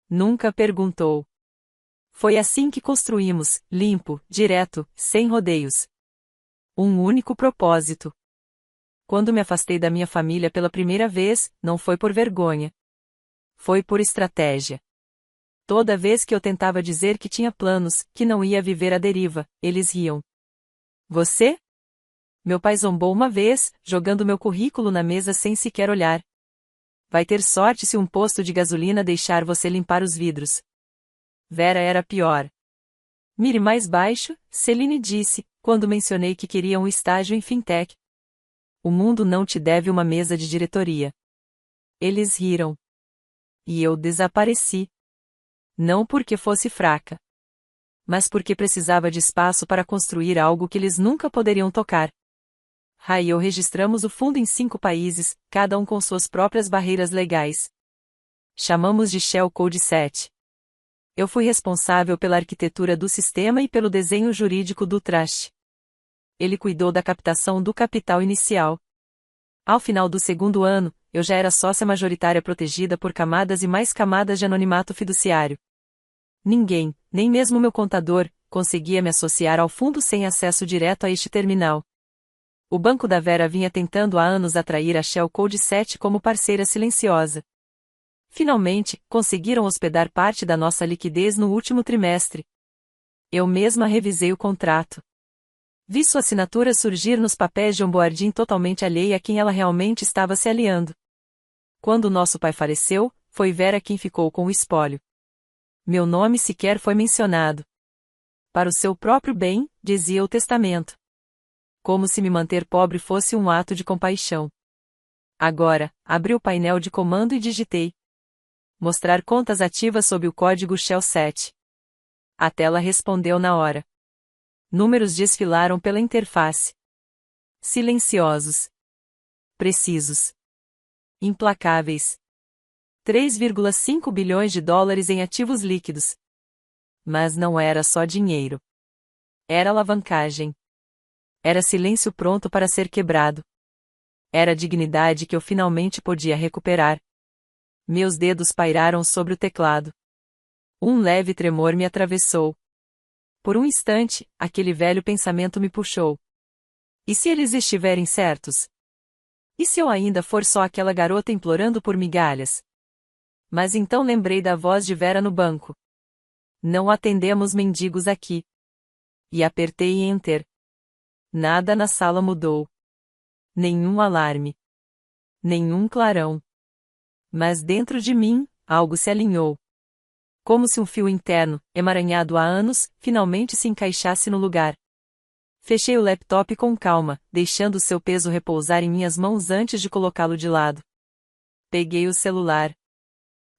Nunca perguntou. Foi assim que construímos, limpo, direto, sem rodeios. Um único propósito. Quando me afastei da minha família pela primeira vez, não foi por vergonha. Foi por estratégia. Toda vez que eu tentava dizer que tinha planos, que não ia viver à deriva, eles riam. Você? Meu pai zombou uma vez, jogando meu currículo na mesa sem sequer olhar. Vai ter sorte se um posto de gasolina deixar você limpar os vidros. Vera era pior. Mire mais baixo, Celine disse, quando mencionei que queria um estágio em fintech. O mundo não te deve uma mesa de diretoria. Eles riram. E eu desapareci. Não porque fosse fraca, mas porque precisava de espaço para construir algo que eles nunca poderiam tocar. Rai e eu registramos o fundo em 5 países, cada um com suas próprias barreiras legais. Chamamos de Shell Code 7. Eu fui responsável pela arquitetura do sistema e pelo desenho jurídico do trust. Ele cuidou da captação do capital inicial. Ao final do 2º ano, eu já era sócia majoritária protegida por camadas e mais camadas de anonimato fiduciário. Ninguém, nem mesmo meu contador, conseguia me associar ao fundo sem acesso direto a este terminal. O Banco da Vera vinha tentando há anos atrair a Shell Code 7 como parceira silenciosa. Finalmente, conseguiram hospedar parte da nossa liquidez no último trimestre. Eu mesma revisei o contrato. Vi sua assinatura surgir nos papéis de onboarding totalmente alheia a quem ela realmente estava se aliando. Quando nosso pai faleceu, foi Vera quem ficou com o espólio. Meu nome sequer foi mencionado. Para o seu próprio bem, dizia o testamento. Como se me manter pobre fosse um ato de compaixão. Agora, abri o painel de comando e digitei. Mostrar contas ativas sob o código Shell 7. A tela respondeu na hora. Números desfilaram pela interface. Silenciosos. Precisos. Implacáveis. 3,5 bilhões de dólares em ativos líquidos. Mas não era só dinheiro. Era alavancagem. Era silêncio pronto para ser quebrado. Era dignidade que eu finalmente podia recuperar. Meus dedos pairaram sobre o teclado. Um leve tremor me atravessou. Por um instante, aquele velho pensamento me puxou. E se eles estiverem certos? E se eu ainda for só aquela garota implorando por migalhas? Mas então lembrei da voz de Vera no banco. Não atendemos mendigos aqui. E apertei Enter. Nada na sala mudou. Nenhum alarme. Nenhum clarão. Mas dentro de mim, algo se alinhou. Como se um fio interno, emaranhado há anos, finalmente se encaixasse no lugar. Fechei o laptop com calma, deixando seu peso repousar em minhas mãos antes de colocá-lo de lado. Peguei o celular.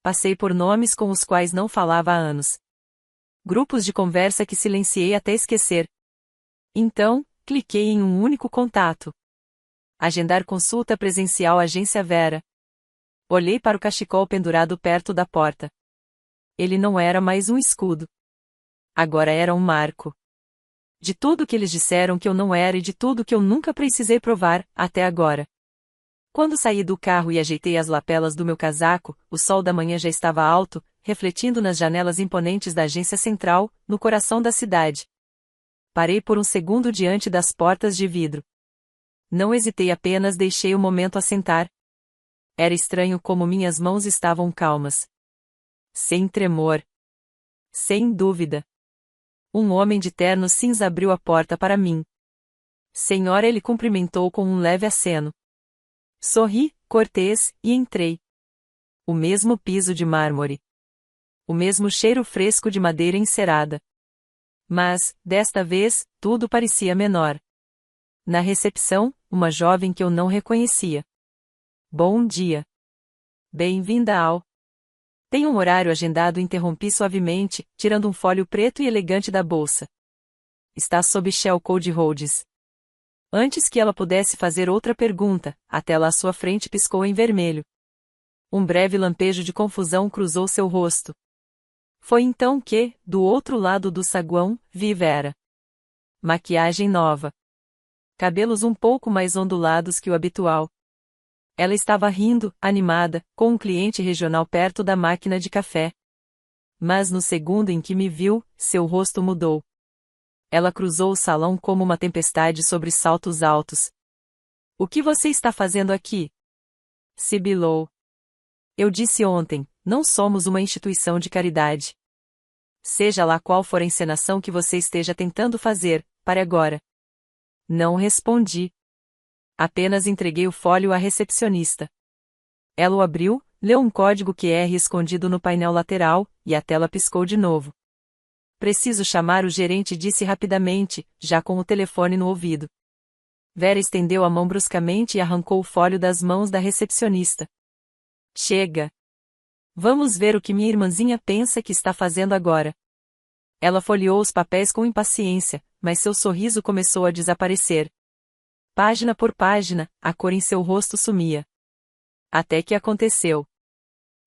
Passei por nomes com os quais não falava há anos. Grupos de conversa que silenciei até esquecer. Então, cliquei em um único contato. Agendar consulta presencial Agência Vera. Olhei para o cachecol pendurado perto da porta. Ele não era mais um escudo. Agora era um marco. De tudo que eles disseram que eu não era e de tudo que eu nunca precisei provar, até agora. Quando saí do carro e ajeitei as lapelas do meu casaco, o sol da manhã já estava alto, refletindo nas janelas imponentes da agência central, no coração da cidade. Parei por um segundo diante das portas de vidro. Não hesitei, apenas deixei o momento assentar. Era estranho como minhas mãos estavam calmas. Sem tremor. Sem dúvida. Um homem de terno cinza abriu a porta para mim. Senhora, ele cumprimentou com um leve aceno. Sorri, cortês, e entrei. O mesmo piso de mármore. O mesmo cheiro fresco de madeira encerada. Mas, desta vez, tudo parecia menor. Na recepção, uma jovem que eu não reconhecia. Bom dia. Bem-vinda ao... Tem um horário agendado, interrompi suavemente, tirando um folho preto e elegante da bolsa. Está sob Shell Code Holds. Antes que ela pudesse fazer outra pergunta, a tela à sua frente piscou em vermelho. Um breve lampejo de confusão cruzou seu rosto. Foi então que, do outro lado do saguão, vi Vera. Maquiagem nova. Cabelos um pouco mais ondulados que o habitual. Ela estava rindo, animada, com um cliente regional perto da máquina de café. Mas no segundo em que me viu, seu rosto mudou. Ela cruzou o salão como uma tempestade sobre saltos altos. O que você está fazendo aqui? Sibilou. Eu disse ontem, não somos uma instituição de caridade. Seja lá qual for a encenação que você esteja tentando fazer, pare agora. Não respondi. Apenas entreguei o fólio à recepcionista. Ela o abriu, leu um código QR escondido no painel lateral, e a tela piscou de novo. Preciso chamar o gerente, disse rapidamente, já com o telefone no ouvido. Vera estendeu a mão bruscamente e arrancou o fólio das mãos da recepcionista. Chega! Vamos ver o que minha irmãzinha pensa que está fazendo agora. Ela folheou os papéis com impaciência, mas seu sorriso começou a desaparecer. Página por página, a cor em seu rosto sumia. Até que aconteceu.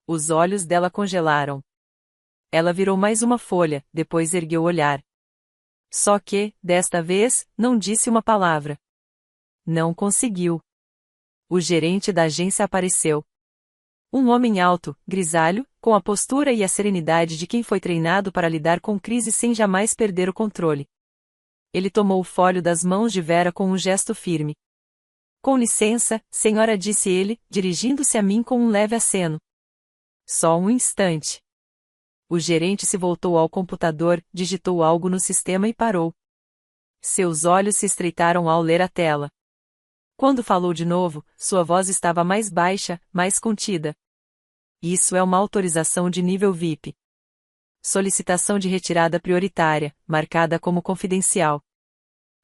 Os olhos dela congelaram. Ela virou mais uma folha, depois ergueu o olhar. Só que, desta vez, não disse uma palavra. Não conseguiu. O gerente da agência apareceu. Um homem alto, grisalho, com a postura e a serenidade de quem foi treinado para lidar com crises sem jamais perder o controle. Ele tomou o fólio das mãos de Vera com um gesto firme. Com licença, senhora, disse ele, dirigindo-se a mim com um leve aceno. Só um instante. O gerente se voltou ao computador, digitou algo no sistema e parou. Seus olhos se estreitaram ao ler a tela. Quando falou de novo, sua voz estava mais baixa, mais contida. Isso é uma autorização de nível VIP. Solicitação de retirada prioritária, marcada como confidencial.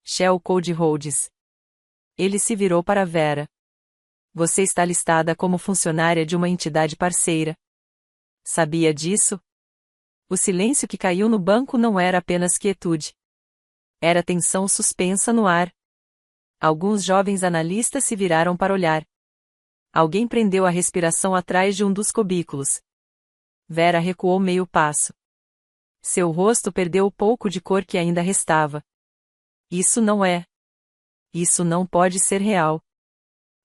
Shell Code Holds. Ele se virou para Vera. Você está listada como funcionária de uma entidade parceira. Sabia disso? O silêncio que caiu no banco não era apenas quietude. Era tensão suspensa no ar. Alguns jovens analistas se viraram para olhar. Alguém prendeu a respiração atrás de um dos cubículos. Vera recuou meio passo. Seu rosto perdeu o pouco de cor que ainda restava. Isso não é. Isso não pode ser real.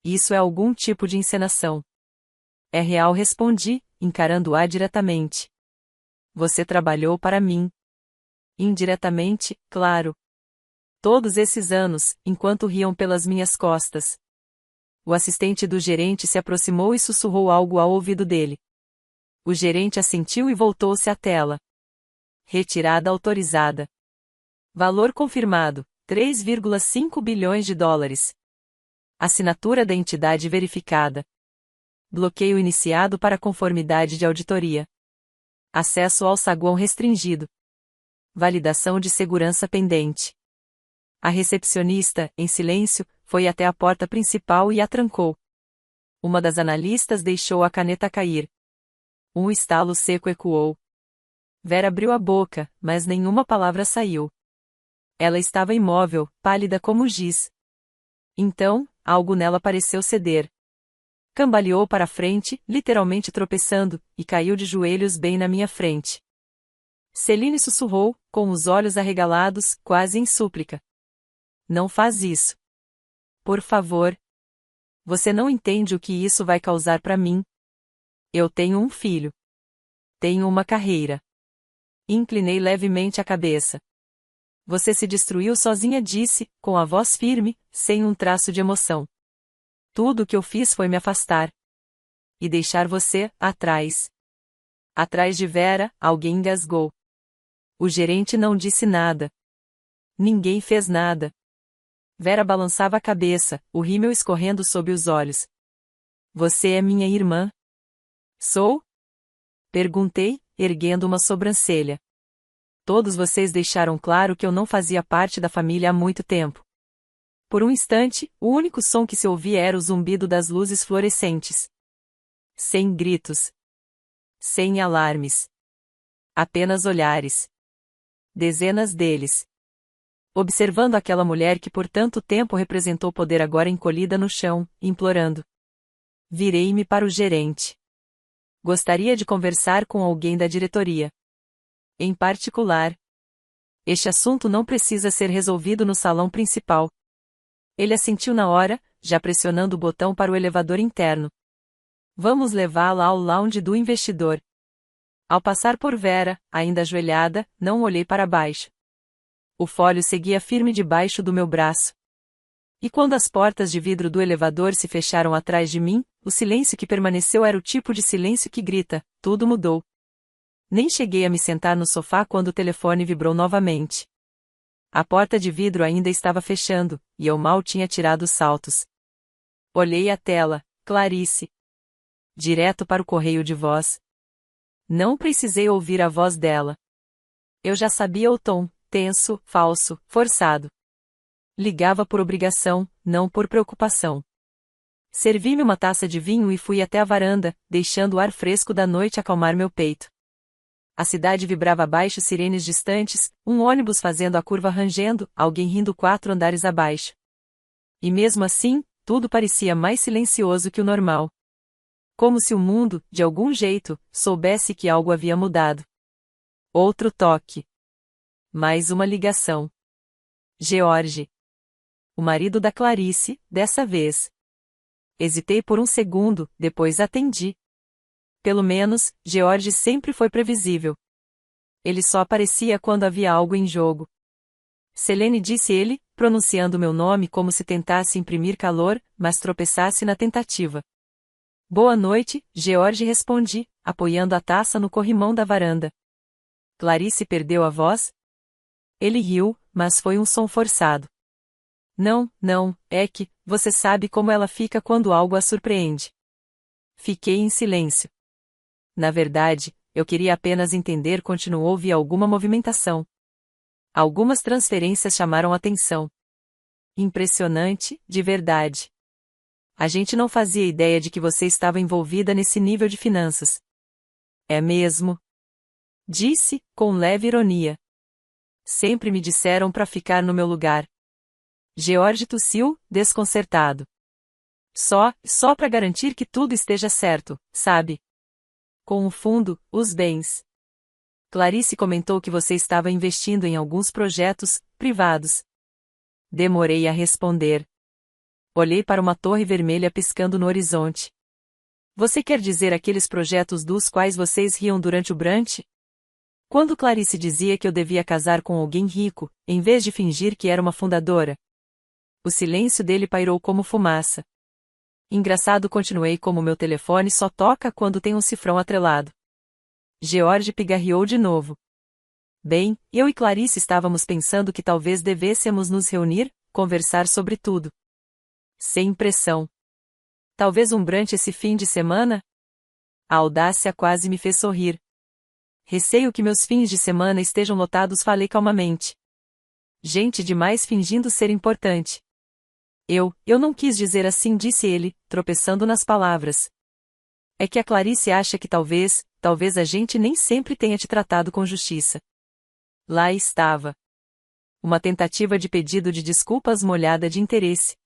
Isso é algum tipo de encenação. É real, respondi, encarando-a diretamente. Você trabalhou para mim. Indiretamente, claro. Todos esses anos, enquanto riam pelas minhas costas. O assistente do gerente se aproximou e sussurrou algo ao ouvido dele. O gerente assentiu e voltou-se à tela. Retirada autorizada. Valor confirmado, 3,5 bilhões de dólares. Assinatura da entidade verificada. Bloqueio iniciado para conformidade de auditoria. Acesso ao saguão restringido. Validação de segurança pendente. A recepcionista, em silêncio, foi até a porta principal e a trancou. Uma das analistas deixou a caneta cair. Um estalo seco ecoou. Vera abriu a boca, mas nenhuma palavra saiu. Ela estava imóvel, pálida como giz. Então, algo nela pareceu ceder. Cambaleou para a frente, literalmente tropeçando, e caiu de joelhos bem na minha frente. Celine sussurrou, com os olhos arregalados, quase em súplica. Não faz isso. Por favor. Você não entende o que isso vai causar para mim. Eu tenho um filho. Tenho uma carreira. Inclinei levemente a cabeça. Você se destruiu sozinha, disse, com a voz firme, sem um traço de emoção. Tudo o que eu fiz foi me afastar. E deixar você, atrás. Atrás de Vera, alguém engasgou. O gerente não disse nada. Ninguém fez nada. Vera balançava a cabeça, o rímel escorrendo sob os olhos. Você é minha irmã? Sou? Perguntei, erguendo uma sobrancelha. Todos vocês deixaram claro que eu não fazia parte da família há muito tempo. Por um instante, o único som que se ouvia era o zumbido das luzes fluorescentes. Sem gritos. Sem alarmes. Apenas olhares. Dezenas deles. Observando aquela mulher que por tanto tempo representou poder agora encolhida no chão, implorando. Virei-me para o gerente. Gostaria de conversar com alguém da diretoria. Em particular. Este assunto não precisa ser resolvido no salão principal. Ele assentiu na hora, já pressionando o botão para o elevador interno. Vamos levá-la ao lounge do investidor. Ao passar por Vera, ainda ajoelhada, não olhei para baixo. O folho seguia firme debaixo do meu braço. E quando as portas de vidro do elevador se fecharam atrás de mim, o silêncio que permaneceu era o tipo de silêncio que grita: tudo mudou. Nem cheguei a me sentar no sofá quando o telefone vibrou novamente. A porta de vidro ainda estava fechando, e eu mal tinha tirado os saltos. Olhei a tela, Clarice. Direto para o correio de voz. Não precisei ouvir a voz dela. Eu já sabia o tom, tenso, falso, forçado. Ligava por obrigação, não por preocupação. Servi-me uma taça de vinho e fui até a varanda, deixando o ar fresco da noite acalmar meu peito. A cidade vibrava abaixo, sirenes distantes, um ônibus fazendo a curva rangendo, alguém rindo 4 andares abaixo. E mesmo assim, tudo parecia mais silencioso que o normal. Como se o mundo, de algum jeito, soubesse que algo havia mudado. Outro toque. Mais uma ligação. George. O marido da Clarice, dessa vez. Hesitei por um segundo, depois atendi. Pelo menos, George sempre foi previsível. Ele só aparecia quando havia algo em jogo. Selene, disse ele, pronunciando meu nome como se tentasse imprimir calor, mas tropeçasse na tentativa. Boa noite, George, respondi, apoiando a taça no corrimão da varanda. Clarice perdeu a voz? Ele riu, mas foi um som forçado. Não, não, é que, você sabe como ela fica quando algo a surpreende. Fiquei em silêncio. Na verdade, eu queria apenas entender. Continuou. Vi alguma movimentação. Algumas transferências chamaram atenção. Impressionante, de verdade. A gente não fazia ideia de que você estava envolvida nesse nível de finanças. É mesmo? Disse, com leve ironia. Sempre me disseram para ficar no meu lugar. George tossiu, desconcertado. Só para garantir que tudo esteja certo, sabe? Com o fundo, os bens. Clarice comentou que você estava investindo em alguns projetos privados. Demorei a responder. Olhei para uma torre vermelha piscando no horizonte. Você quer dizer aqueles projetos dos quais vocês riam durante o brunch? Quando Clarice dizia que eu devia casar com alguém rico, em vez de fingir que era uma fundadora. O silêncio dele pairou como fumaça. Engraçado, continuei, como meu telefone só toca quando tem um cifrão atrelado. George pigarreou de novo. Bem, eu e Clarice estávamos pensando que talvez devêssemos nos reunir, conversar sobre tudo. Sem pressão. Talvez um brunch esse fim de semana? A audácia quase me fez sorrir. Receio que meus fins de semana estejam lotados, falei calmamente. Gente demais fingindo ser importante. Eu não quis dizer assim, disse ele, tropeçando nas palavras. É que a Clarice acha que talvez a gente nem sempre tenha te tratado com justiça. Lá estava. Uma tentativa de pedido de desculpas molhada de interesse.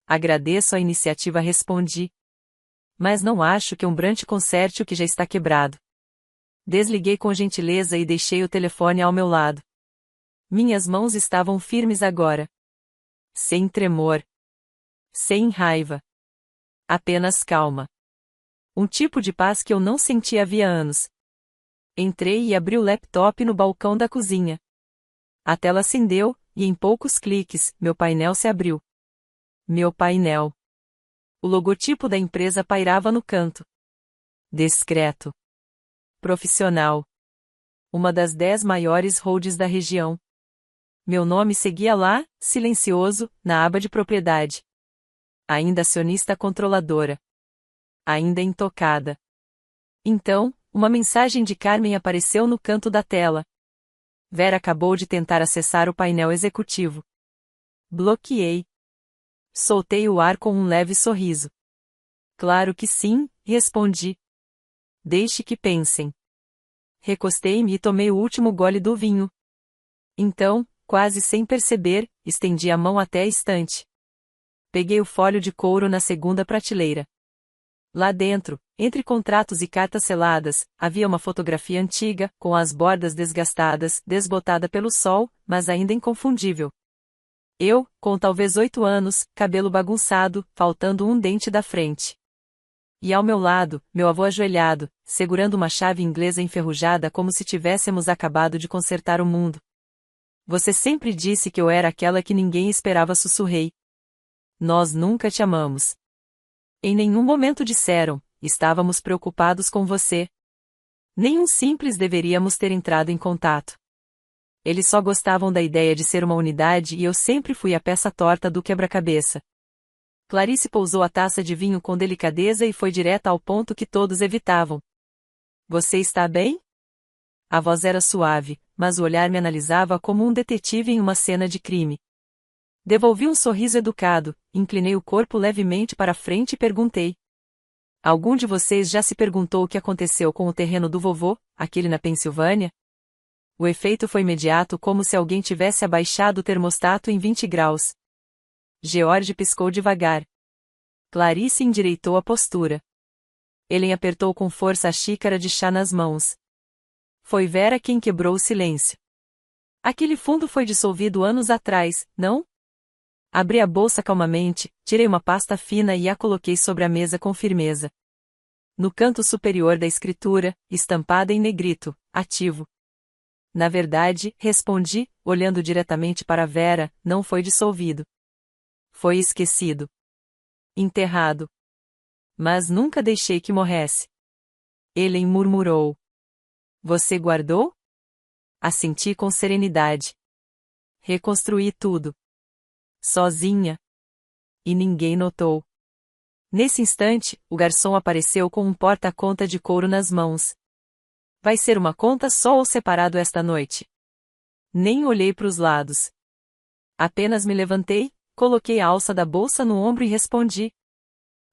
Agradeço a iniciativa, respondi. Mas não acho que um brunch conserte o que já está quebrado. Desliguei com gentileza e deixei o telefone ao meu lado. Minhas mãos estavam firmes agora. Sem tremor. Sem raiva. Apenas calma. Um tipo de paz que eu não sentia havia anos. Entrei e abri o laptop no balcão da cozinha. A tela acendeu, e em poucos cliques, meu painel se abriu. Meu painel. O logotipo da empresa pairava no canto. Discreto. Profissional. Uma das 10 maiores holds da região. Meu nome seguia lá, silencioso, na aba de propriedade. Ainda acionista controladora. Ainda intocada. Então, uma mensagem de Carmen apareceu no canto da tela. Vera acabou de tentar acessar o painel executivo. Bloqueei. Soltei o ar com um leve sorriso. Claro que sim, respondi. Deixe que pensem. Recostei-me e tomei o último gole do vinho. Então, quase sem perceber, estendi a mão até a estante. Peguei o folho de couro na segunda prateleira. Lá dentro, entre contratos e cartas seladas, havia uma fotografia antiga, com as bordas desgastadas, desbotada pelo sol, mas ainda inconfundível. Eu, com talvez 8 anos, cabelo bagunçado, faltando um dente da frente. E ao meu lado, meu avô ajoelhado, segurando uma chave inglesa enferrujada como se tivéssemos acabado de consertar o mundo. Você sempre disse que eu era aquela que ninguém esperava, sussurrei. Nós nunca te amamos. Em nenhum momento disseram, estávamos preocupados com você. Nem um simples deveríamos ter entrado em contato. Eles só gostavam da ideia de ser uma unidade e eu sempre fui a peça torta do quebra-cabeça. Clarice pousou a taça de vinho com delicadeza e foi direta ao ponto que todos evitavam. Você está bem? A voz era suave, mas o olhar me analisava como um detetive em uma cena de crime. Devolvi um sorriso educado, inclinei o corpo levemente para frente e perguntei. Algum de vocês já se perguntou o que aconteceu com o terreno do vovô, aquele na Pensilvânia? O efeito foi imediato, como se alguém tivesse abaixado o termostato em 20 graus. George piscou devagar. Clarice endireitou a postura. Ellen apertou com força a xícara de chá nas mãos. Foi Vera quem quebrou o silêncio. Aquele fundo foi dissolvido anos atrás, não? Abri a bolsa calmamente, tirei uma pasta fina e a coloquei sobre a mesa com firmeza. No canto superior da escritura, estampada em negrito, ativo. Na verdade, respondi, olhando diretamente para Vera, não foi dissolvido. Foi esquecido. Enterrado. Mas nunca deixei que morresse. Ellen murmurou. Você guardou? Assenti com serenidade. Reconstruí tudo. Sozinha. E ninguém notou. Nesse instante, o garçom apareceu com um porta-conta de couro nas mãos. Vai ser uma conta só ou separado esta noite? Nem olhei para os lados. Apenas me levantei, coloquei a alça da bolsa no ombro e respondi.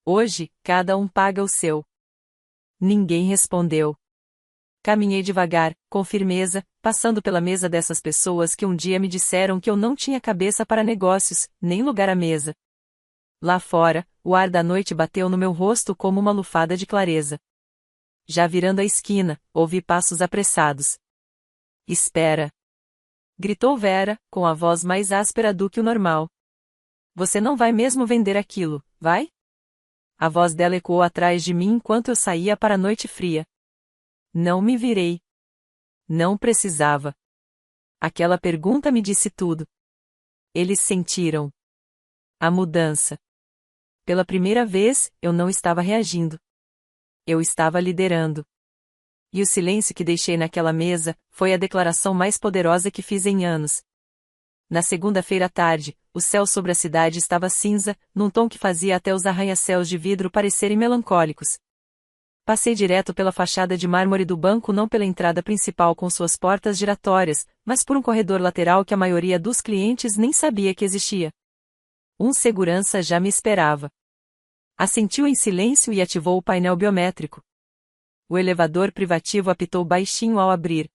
Hoje, cada um paga o seu. Ninguém respondeu. Caminhei devagar, com firmeza, passando pela mesa dessas pessoas que um dia me disseram que eu não tinha cabeça para negócios, nem lugar à mesa. Lá fora, o ar da noite bateu no meu rosto como uma lufada de clareza. Já virando a esquina, ouvi passos apressados. Espera! Gritou Vera, com a voz mais áspera do que o normal. Você não vai mesmo vender aquilo, vai? A voz dela ecoou atrás de mim enquanto eu saía para a noite fria. Não me virei. Não precisava. Aquela pergunta me disse tudo. Eles sentiram a mudança. Pela primeira vez, eu não estava reagindo. Eu estava liderando. E o silêncio que deixei naquela mesa foi a declaração mais poderosa que fiz em anos. Na segunda-feira à tarde, o céu sobre a cidade estava cinza, num tom que fazia até os arranha-céus de vidro parecerem melancólicos. Passei direto pela fachada de mármore do banco, não pela entrada principal com suas portas giratórias, mas por um corredor lateral que a maioria dos clientes nem sabia que existia. Um segurança já me esperava. Assentiu em silêncio e ativou o painel biométrico. O elevador privativo apitou baixinho ao abrir.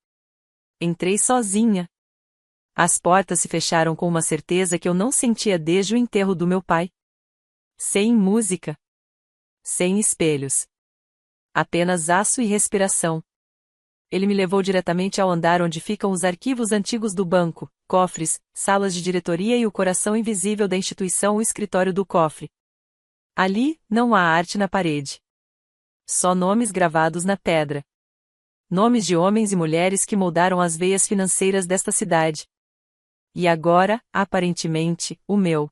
Entrei sozinha. As portas se fecharam com uma certeza que eu não sentia desde o enterro do meu pai. Sem música. Sem espelhos. Apenas aço e respiração. Ele me levou diretamente ao andar onde ficam os arquivos antigos do banco, cofres, salas de diretoria e o coração invisível da instituição, o escritório do cofre. Ali, não há arte na parede. Só nomes gravados na pedra. Nomes de homens e mulheres que moldaram as veias financeiras desta cidade. E agora, aparentemente, o meu.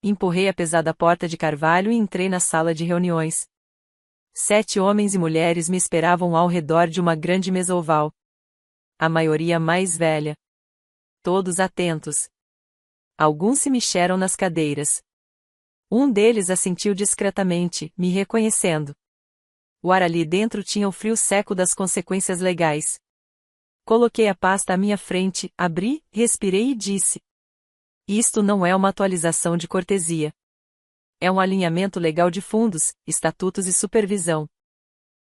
Empurrei a pesada porta de carvalho e entrei na sala de reuniões. 7 homens e mulheres me esperavam ao redor de uma grande mesa oval. A maioria mais velha. Todos atentos. Alguns se mexeram nas cadeiras. Um deles assentiu discretamente, me reconhecendo. O ar ali dentro tinha o frio seco das consequências legais. Coloquei a pasta à minha frente, abri, respirei e disse. Isto não é uma atualização de cortesia. É um alinhamento legal de fundos, estatutos e supervisão.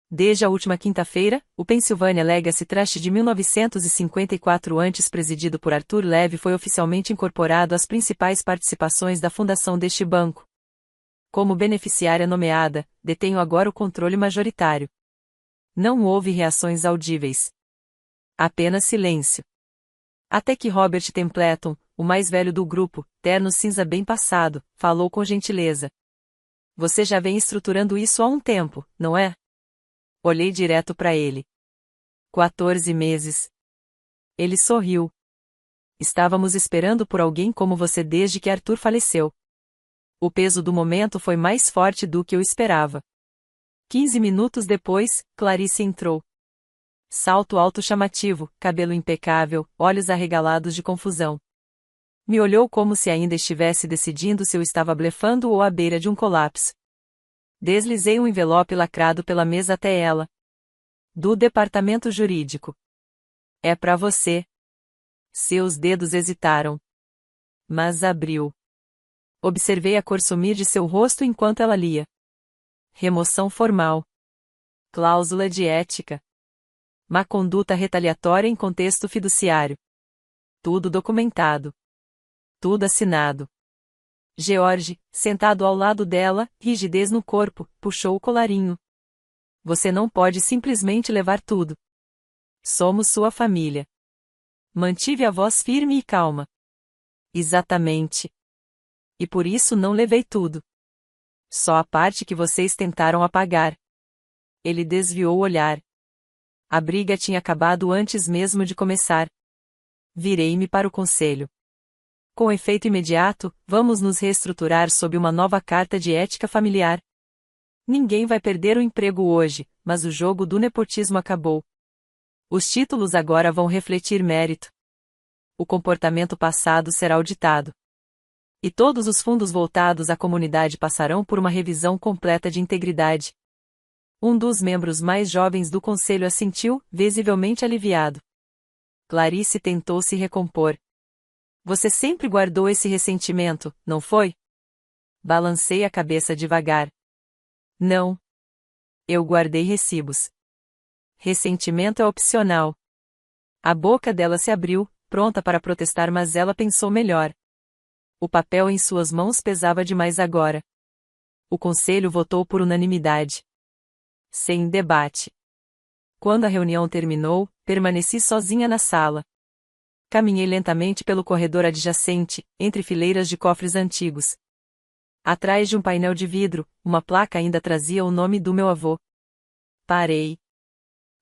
Desde a última quinta-feira, o Pennsylvania Legacy Trust de 1954, antes presidido por Arthur Levy, foi oficialmente incorporado às principais participações da fundação deste banco. Como beneficiária nomeada, detenho agora o controle majoritário. Não houve reações audíveis. Apenas silêncio. Até que Robert Templeton, o mais velho do grupo, terno cinza bem passado, falou com gentileza. Você já vem estruturando isso há um tempo, não é? Olhei direto para ele. 14 meses. Ele sorriu. Estávamos esperando por alguém como você desde que Arthur faleceu. O peso do momento foi mais forte do que eu esperava. 15 minutos depois, Clarice entrou. Salto alto chamativo, cabelo impecável, olhos arregalados de confusão. Me olhou como se ainda estivesse decidindo se eu estava blefando ou à beira de um colapso. Deslizei um envelope lacrado pela mesa até ela. Do departamento jurídico. É para você. Seus dedos hesitaram. Mas abriu. Observei a cor sumir de seu rosto enquanto ela lia. Remoção formal. Cláusula de ética. Má conduta retaliatória em contexto fiduciário. Tudo documentado. Tudo assinado. George, sentado ao lado dela, rigidez no corpo, puxou o colarinho. Você não pode simplesmente levar tudo. Somos sua família. Mantive a voz firme e calma. Exatamente. E por isso não levei tudo. Só a parte que vocês tentaram apagar. Ele desviou o olhar. A briga tinha acabado antes mesmo de começar. Virei-me para o conselho. Com efeito imediato, vamos nos reestruturar sob uma nova carta de ética familiar. Ninguém vai perder o emprego hoje, mas o jogo do nepotismo acabou. Os títulos agora vão refletir mérito. O comportamento passado será auditado. E todos os fundos voltados à comunidade passarão por uma revisão completa de integridade. Um dos membros mais jovens do conselho assentiu, visivelmente aliviado. Clarice tentou se recompor. Você sempre guardou esse ressentimento, não foi? Balancei a cabeça devagar. Não. Eu guardei recibos. Ressentimento é opcional. A boca dela se abriu, pronta para protestar, mas ela pensou melhor. O papel em suas mãos pesava demais agora. O conselho votou por unanimidade. Sem debate. Quando a reunião terminou, permaneci sozinha na sala. Caminhei lentamente pelo corredor adjacente, entre fileiras de cofres antigos. Atrás de um painel de vidro, uma placa ainda trazia o nome do meu avô. Parei.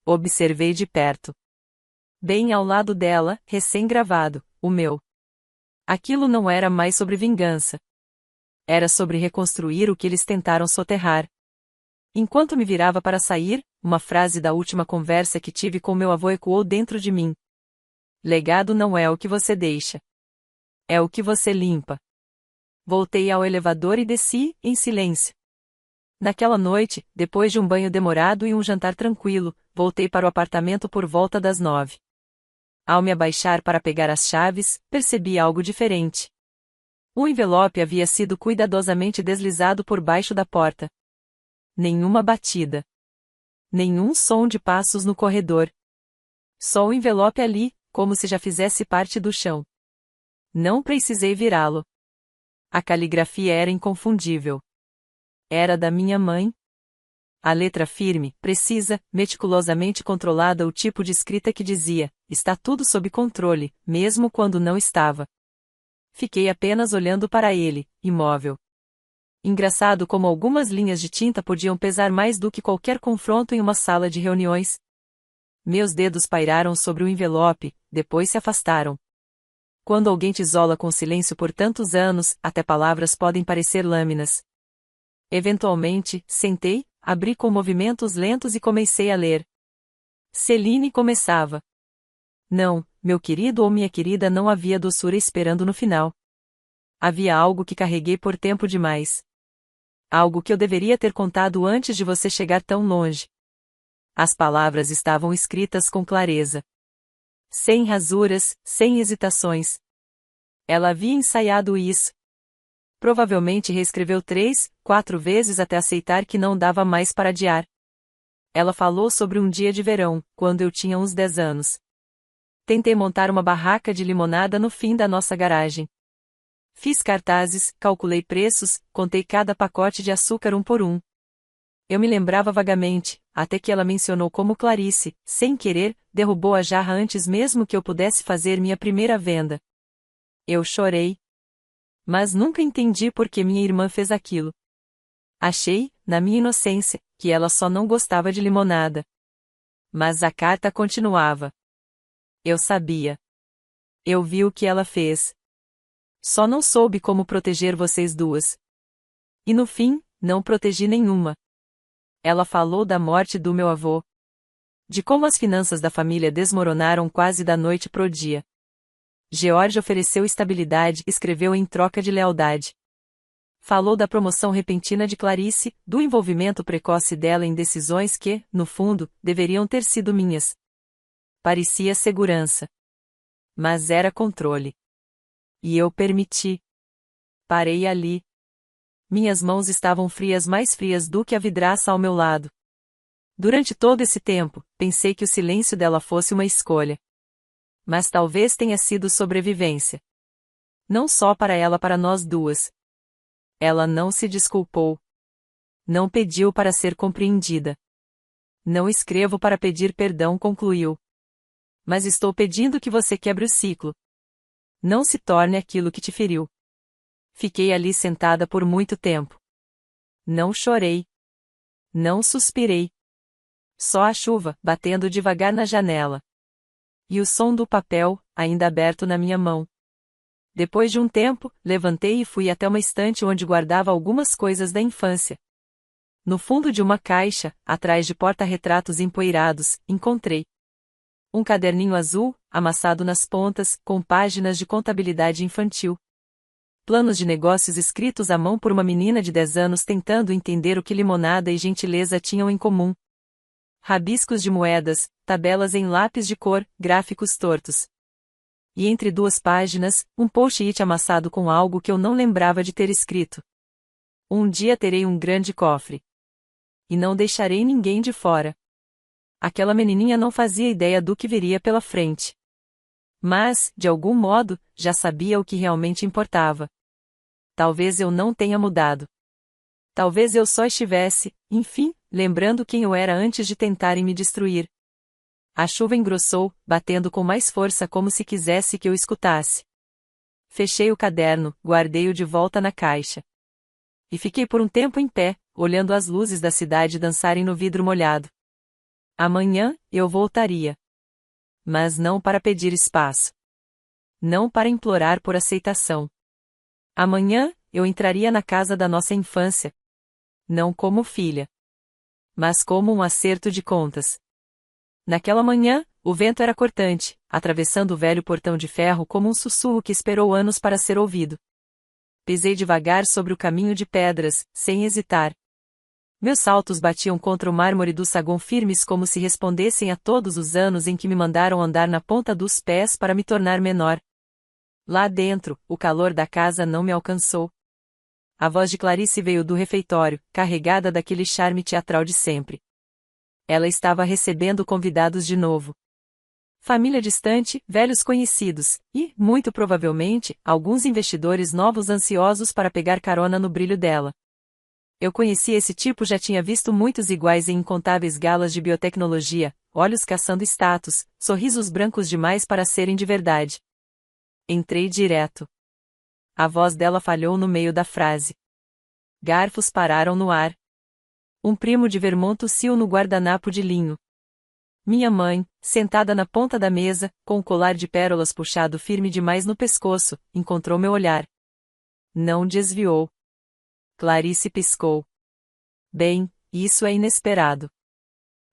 Observei de perto. Bem ao lado dela, recém-gravado, o meu. Aquilo não era mais sobre vingança. Era sobre reconstruir o que eles tentaram soterrar. Enquanto me virava para sair, uma frase da última conversa que tive com meu avô ecoou dentro de mim. Legado não é o que você deixa. É o que você limpa. Voltei ao elevador e desci, em silêncio. Naquela noite, depois de um banho demorado e um jantar tranquilo, voltei para o apartamento por volta das 9. Ao me abaixar para pegar as chaves, percebi algo diferente. O envelope havia sido cuidadosamente deslizado por baixo da porta. Nenhuma batida. Nenhum som de passos no corredor. Só o envelope ali, como se já fizesse parte do chão. Não precisei virá-lo. A caligrafia era inconfundível. Era da minha mãe. A letra firme, precisa, meticulosamente controlada, o tipo de escrita que dizia: está tudo sob controle, mesmo quando não estava. Fiquei apenas olhando para ele, imóvel. Engraçado como algumas linhas de tinta podiam pesar mais do que qualquer confronto em uma sala de reuniões. Meus dedos pairaram sobre o envelope, depois se afastaram. Quando alguém te isola com silêncio por tantos anos, até palavras podem parecer lâminas. Eventualmente, sentei, abri com movimentos lentos e comecei a ler. Celine começava. Não, meu querido ou minha querida, não havia doçura esperando no final. Havia algo que carreguei por tempo demais. Algo que eu deveria ter contado antes de você chegar tão longe. As palavras estavam escritas com clareza. Sem rasuras, sem hesitações. Ela havia ensaiado isso. Provavelmente reescreveu 3, 4 vezes até aceitar que não dava mais para adiar. Ela falou sobre um dia de verão, quando eu tinha uns 10 anos. Tentei montar uma barraca de limonada no fim da nossa garagem. Fiz cartazes, calculei preços, contei cada pacote de açúcar um por um. Eu me lembrava vagamente, até que ela mencionou como Clarice, sem querer, derrubou a jarra antes mesmo que eu pudesse fazer minha primeira venda. Eu chorei. Mas nunca entendi por que minha irmã fez aquilo. Achei, na minha inocência, que ela só não gostava de limonada. Mas a carta continuava. Eu sabia. Eu vi o que ela fez. Só não soube como proteger vocês duas. E no fim, não protegi nenhuma. Ela falou da morte do meu avô. De como as finanças da família desmoronaram quase da noite pro dia. George ofereceu estabilidade e escreveu em troca de lealdade. Falou da promoção repentina de Clarice, do envolvimento precoce dela em decisões que, no fundo, deveriam ter sido minhas. Parecia segurança. Mas era controle. E eu permiti. Parei ali. Minhas mãos estavam frias, mais frias do que a vidraça ao meu lado. Durante todo esse tempo, pensei que o silêncio dela fosse uma escolha. Mas talvez tenha sido sobrevivência. Não só para ela, para nós duas. Ela não se desculpou. Não pediu para ser compreendida. Não escrevo para pedir perdão, concluiu. Mas estou pedindo que você quebre o ciclo. Não se torne aquilo que te feriu. Fiquei ali sentada por muito tempo. Não chorei. Não suspirei. Só a chuva, batendo devagar na janela. E o som do papel, ainda aberto na minha mão. Depois de um tempo, levantei e fui até uma estante onde guardava algumas coisas da infância. No fundo de uma caixa, atrás de porta-retratos empoeirados, encontrei um caderninho azul, amassado nas pontas, com páginas de contabilidade infantil. Planos de negócios escritos à mão por uma menina de 10 anos tentando entender o que limonada e gentileza tinham em comum. Rabiscos de moedas, tabelas em lápis de cor, gráficos tortos. E entre duas páginas, um post-it amassado com algo que eu não lembrava de ter escrito. Um dia terei um grande cofre. E não deixarei ninguém de fora. Aquela menininha não fazia ideia do que viria pela frente. Mas, de algum modo, já sabia o que realmente importava. Talvez eu não tenha mudado. Talvez eu só estivesse, enfim, lembrando quem eu era antes de tentarem me destruir. A chuva engrossou, batendo com mais força como se quisesse que eu escutasse. Fechei o caderno, guardei-o de volta na caixa. E fiquei por um tempo em pé, olhando as luzes da cidade dançarem no vidro molhado. Amanhã, eu voltaria. Mas não para pedir espaço. Não para implorar por aceitação. Amanhã, eu entraria na casa da nossa infância. Não como filha. Mas como um acerto de contas. Naquela manhã, o vento era cortante, atravessando o velho portão de ferro como um sussurro que esperou anos para ser ouvido. Pisei devagar sobre o caminho de pedras, sem hesitar. Meus saltos batiam contra o mármore do saguão firmes como se respondessem a todos os anos em que me mandaram andar na ponta dos pés para me tornar menor. Lá dentro, o calor da casa não me alcançou. A voz de Clarice veio do refeitório, carregada daquele charme teatral de sempre. Ela estava recebendo convidados de novo. Família distante, velhos conhecidos, e, muito provavelmente, alguns investidores novos ansiosos para pegar carona no brilho dela. Eu conhecia esse tipo, já tinha visto muitos iguais em incontáveis galas de biotecnologia, olhos caçando status, sorrisos brancos demais para serem de verdade. Entrei direto. A voz dela falhou no meio da frase. Garfos pararam no ar. Um primo de Vermont tossiu no guardanapo de linho. Minha mãe, sentada na ponta da mesa, com o colar de pérolas puxado firme demais no pescoço, encontrou meu olhar. Não desviou. Clarice piscou. Bem, isso é inesperado.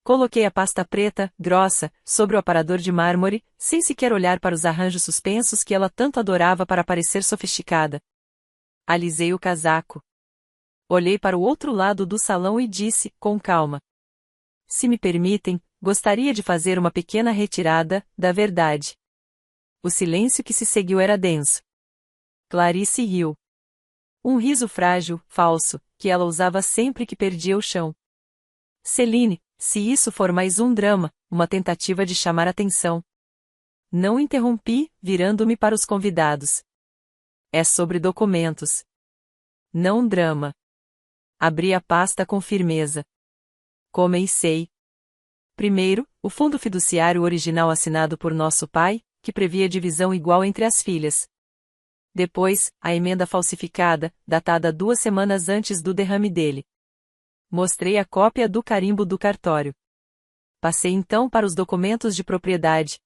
Coloquei a pasta preta, grossa, sobre o aparador de mármore, sem sequer olhar para os arranjos suspensos que ela tanto adorava para parecer sofisticada. Alisei o casaco. Olhei para o outro lado do salão e disse, com calma. Se me permitem, gostaria de fazer uma pequena retirada da verdade. O silêncio que se seguiu era denso. Clarice riu. Um riso frágil, falso, que ela usava sempre que perdia o chão. Celine, se isso for mais um drama, uma tentativa de chamar atenção. Não interrompi, virando-me para os convidados. É sobre documentos. Não drama. Abri a pasta com firmeza. Comecei. Primeiro, o fundo fiduciário original assinado por nosso pai, que previa divisão igual entre as filhas. Depois, a emenda falsificada, datada 2 semanas antes do derrame dele. Mostrei a cópia do carimbo do cartório. Passei então para os documentos de propriedade.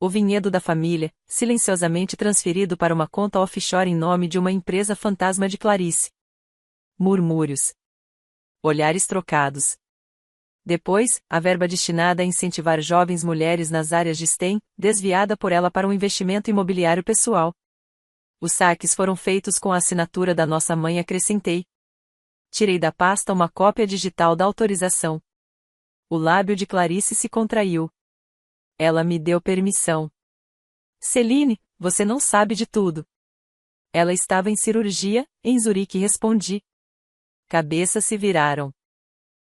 O vinhedo da família, silenciosamente transferido para uma conta offshore em nome de uma empresa fantasma de Clarice. Murmúrios. Olhares trocados. Depois, a verba destinada a incentivar jovens mulheres nas áreas de STEM, desviada por ela para um investimento imobiliário pessoal. Os saques foram feitos com a assinatura da nossa mãe, acrescentei. Tirei da pasta uma cópia digital da autorização. O lábio de Clarice se contraiu. Ela me deu permissão. Celine, você não sabe de tudo. Ela estava em cirurgia, em Zurique, respondi. Cabeças se viraram.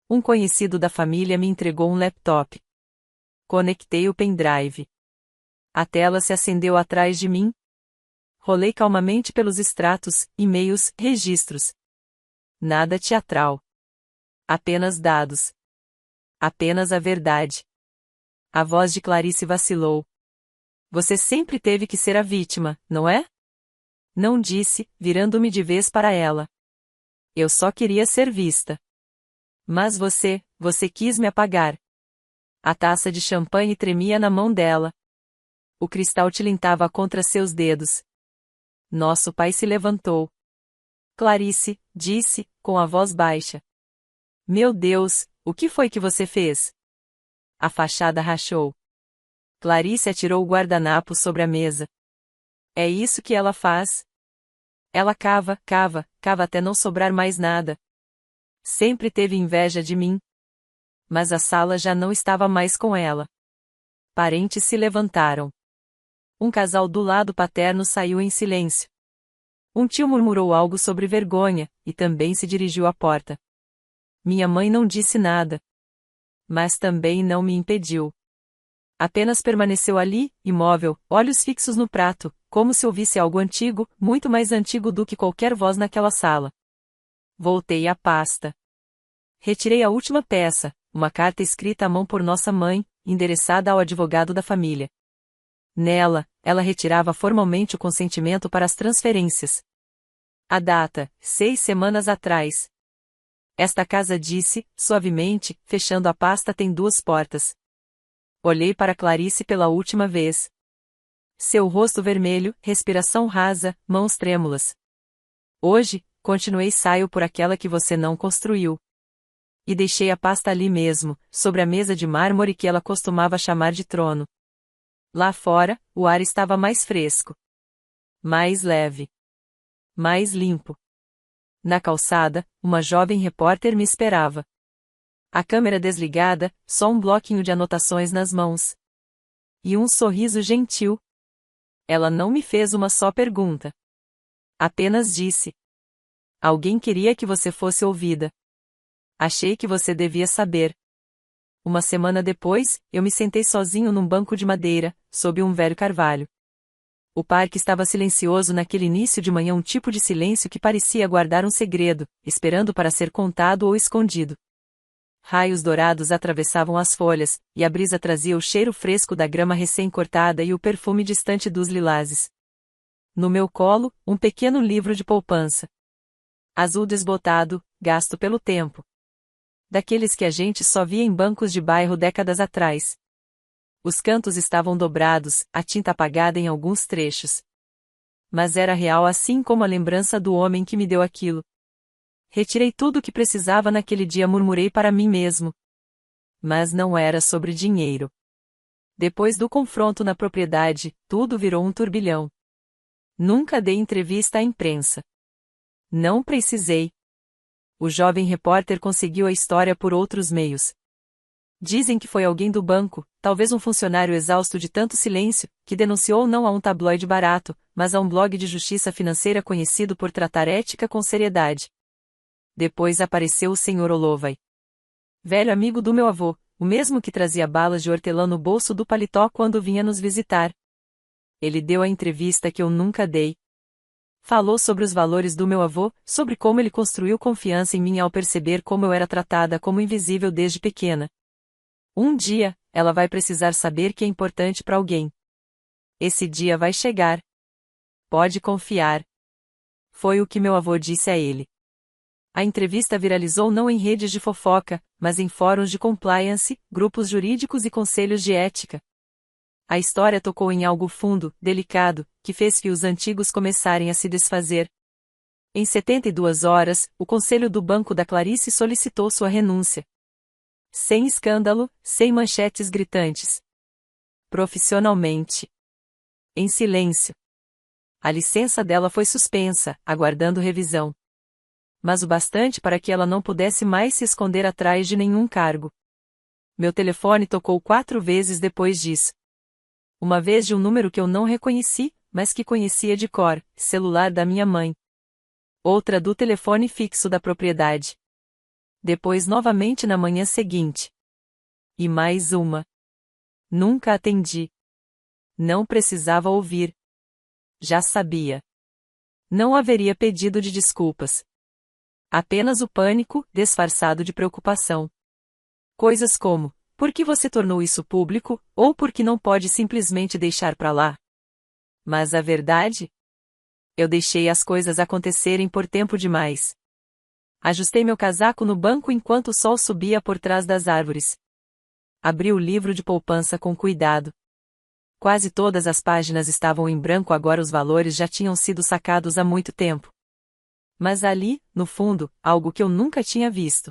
Um conhecido da família me entregou um laptop. Conectei o pendrive. A tela se acendeu atrás de mim. Rolei calmamente pelos extratos, e-mails, registros. Nada teatral. Apenas dados. Apenas a verdade. A voz de Clarice vacilou. Você sempre teve que ser a vítima, não é? Não disse, virando-me de vez para ela. Eu só queria ser vista. Mas você quis me apagar. A taça de champanhe tremia na mão dela. O cristal tilintava contra seus dedos. Nosso pai se levantou. Clarice, disse, com a voz baixa. Meu Deus, o que foi que você fez? A fachada rachou. Clarice atirou o guardanapo sobre a mesa. É isso que ela faz? Ela cava, cava, cava até não sobrar mais nada. Sempre teve inveja de mim. Mas a sala já não estava mais com ela. Parentes se levantaram. Um casal do lado paterno saiu em silêncio. Um tio murmurou algo sobre vergonha, e também se dirigiu à porta. Minha mãe não disse nada. Mas também não me impediu. Apenas permaneceu ali, imóvel, olhos fixos no prato, como se ouvisse algo antigo, muito mais antigo do que qualquer voz naquela sala. Voltei à pasta. Retirei a última peça, uma carta escrita à mão por nossa mãe, endereçada ao advogado da família. Nela, ela retirava formalmente o consentimento para as transferências. A data, 6 semanas atrás. Esta casa disse, suavemente, fechando a pasta, tem 2 portas. Olhei para Clarice pela última vez. Seu rosto vermelho, respiração rasa, mãos trêmulas. Hoje, continuei, saio por aquela que você não construiu. E deixei a pasta ali mesmo, sobre a mesa de mármore que ela costumava chamar de trono. Lá fora, o ar estava mais fresco. Mais leve. Mais limpo. Na calçada, uma jovem repórter me esperava. A câmera desligada, só um bloquinho de anotações nas mãos. E um sorriso gentil. Ela não me fez uma só pergunta. Apenas disse. Alguém queria que você fosse ouvida. Achei que você devia saber. Uma semana depois, eu me sentei sozinho num banco de madeira, sob um velho carvalho. O parque estava silencioso naquele início de manhã, um tipo de silêncio que parecia guardar um segredo, esperando para ser contado ou escondido. Raios dourados atravessavam as folhas, e a brisa trazia o cheiro fresco da grama recém-cortada e o perfume distante dos lilazes. No meu colo, um pequeno livro de poupança. Azul desbotado, gasto pelo tempo. Daqueles que a gente só via em bancos de bairro décadas atrás. Os cantos estavam dobrados, a tinta apagada em alguns trechos. Mas era real, assim como a lembrança do homem que me deu aquilo. Retirei tudo o que precisava naquele dia, murmurei para mim mesmo. Mas não era sobre dinheiro. Depois do confronto na propriedade, tudo virou um turbilhão. Nunca dei entrevista à imprensa. Não precisei. O jovem repórter conseguiu a história por outros meios. Dizem que foi alguém do banco, talvez um funcionário exausto de tanto silêncio, que denunciou não a um tabloide barato, mas a um blog de justiça financeira conhecido por tratar ética com seriedade. Depois apareceu o Sr. Olovai. Velho amigo do meu avô, o mesmo que trazia balas de hortelã no bolso do paletó quando vinha nos visitar. Ele deu a entrevista que eu nunca dei. Falou sobre os valores do meu avô, sobre como ele construiu confiança em mim ao perceber como eu era tratada como invisível desde pequena. Um dia, ela vai precisar saber que é importante para alguém. Esse dia vai chegar. Pode confiar. Foi o que meu avô disse a ele. A entrevista viralizou não em redes de fofoca, mas em fóruns de compliance, grupos jurídicos e conselhos de ética. A história tocou em algo fundo, delicado, que fez que os antigos começarem a se desfazer. Em 72 horas, o conselho do banco da Clarice solicitou sua renúncia. Sem escândalo, sem manchetes gritantes. Profissionalmente. Em silêncio. A licença dela foi suspensa, aguardando revisão. Mas o bastante para que ela não pudesse mais se esconder atrás de nenhum cargo. Meu telefone tocou 4 vezes depois disso. Uma vez de um número que eu não reconheci, mas que conhecia de cor, celular da minha mãe. Outra do telefone fixo da propriedade. Depois novamente na manhã seguinte. E mais uma. Nunca atendi. Não precisava ouvir. Já sabia. Não haveria pedido de desculpas. Apenas o pânico, disfarçado de preocupação. Coisas como: por que você tornou isso público, ou por que não pode simplesmente deixar pra lá? Mas a verdade? Eu deixei as coisas acontecerem por tempo demais. Ajustei meu casaco no banco enquanto o sol subia por trás das árvores. Abri o livro de poupança com cuidado. Quase todas as páginas estavam em branco, agora os valores já tinham sido sacados há muito tempo. Mas ali, no fundo, algo que eu nunca tinha visto.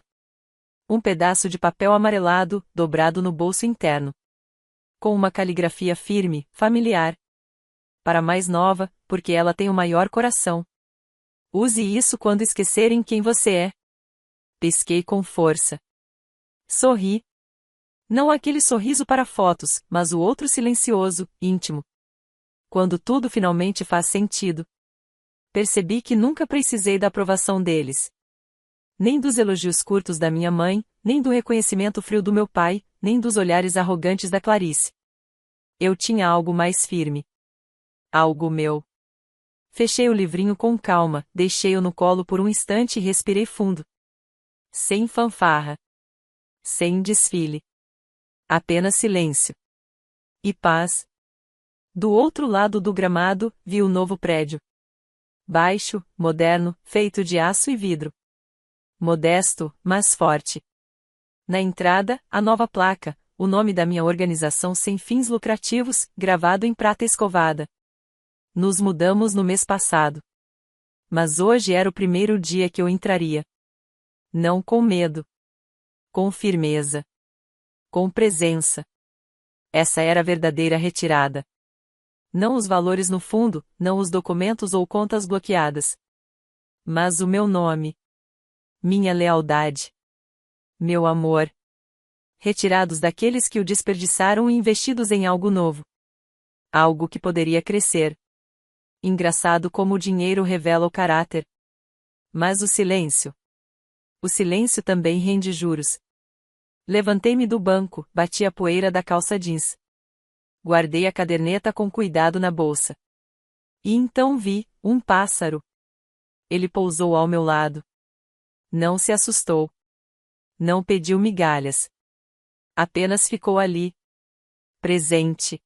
Um pedaço de papel amarelado, dobrado no bolso interno. Com uma caligrafia firme, familiar. Para a mais nova, porque ela tem o maior coração. Use isso quando esquecerem quem você é. Pisquei com força. Sorri. Não aquele sorriso para fotos, mas o outro silencioso, íntimo. Quando tudo finalmente faz sentido. Percebi que nunca precisei da aprovação deles. Nem dos elogios curtos da minha mãe, nem do reconhecimento frio do meu pai, nem dos olhares arrogantes da Clarice. Eu tinha algo mais firme. Algo meu. Fechei o livrinho com calma, deixei-o no colo por um instante e respirei fundo. Sem fanfarra. Sem desfile. Apenas silêncio. E paz. Do outro lado do gramado, vi o novo prédio. Baixo, moderno, feito de aço e vidro. Modesto, mas forte. Na entrada, a nova placa, o nome da minha organização sem fins lucrativos, gravado em prata escovada. Nos mudamos no mês passado. Mas hoje era o primeiro dia que eu entraria. Não com medo. Com firmeza. Com presença. Essa era a verdadeira retirada. Não os valores no fundo, não os documentos ou contas bloqueadas. Mas o meu nome. Minha lealdade. Meu amor. Retirados daqueles que o desperdiçaram e investidos em algo novo. Algo que poderia crescer. Engraçado como o dinheiro revela o caráter. Mas o silêncio. O silêncio também rende juros. Levantei-me do banco, bati a poeira da calça jeans. Guardei a caderneta com cuidado na bolsa. E então vi um pássaro. Ele pousou ao meu lado. Não se assustou. Não pediu migalhas. Apenas ficou ali. Presente.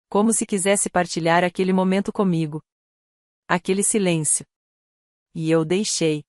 Como se quisesse partilhar aquele momento comigo. Aquele silêncio. E eu deixei.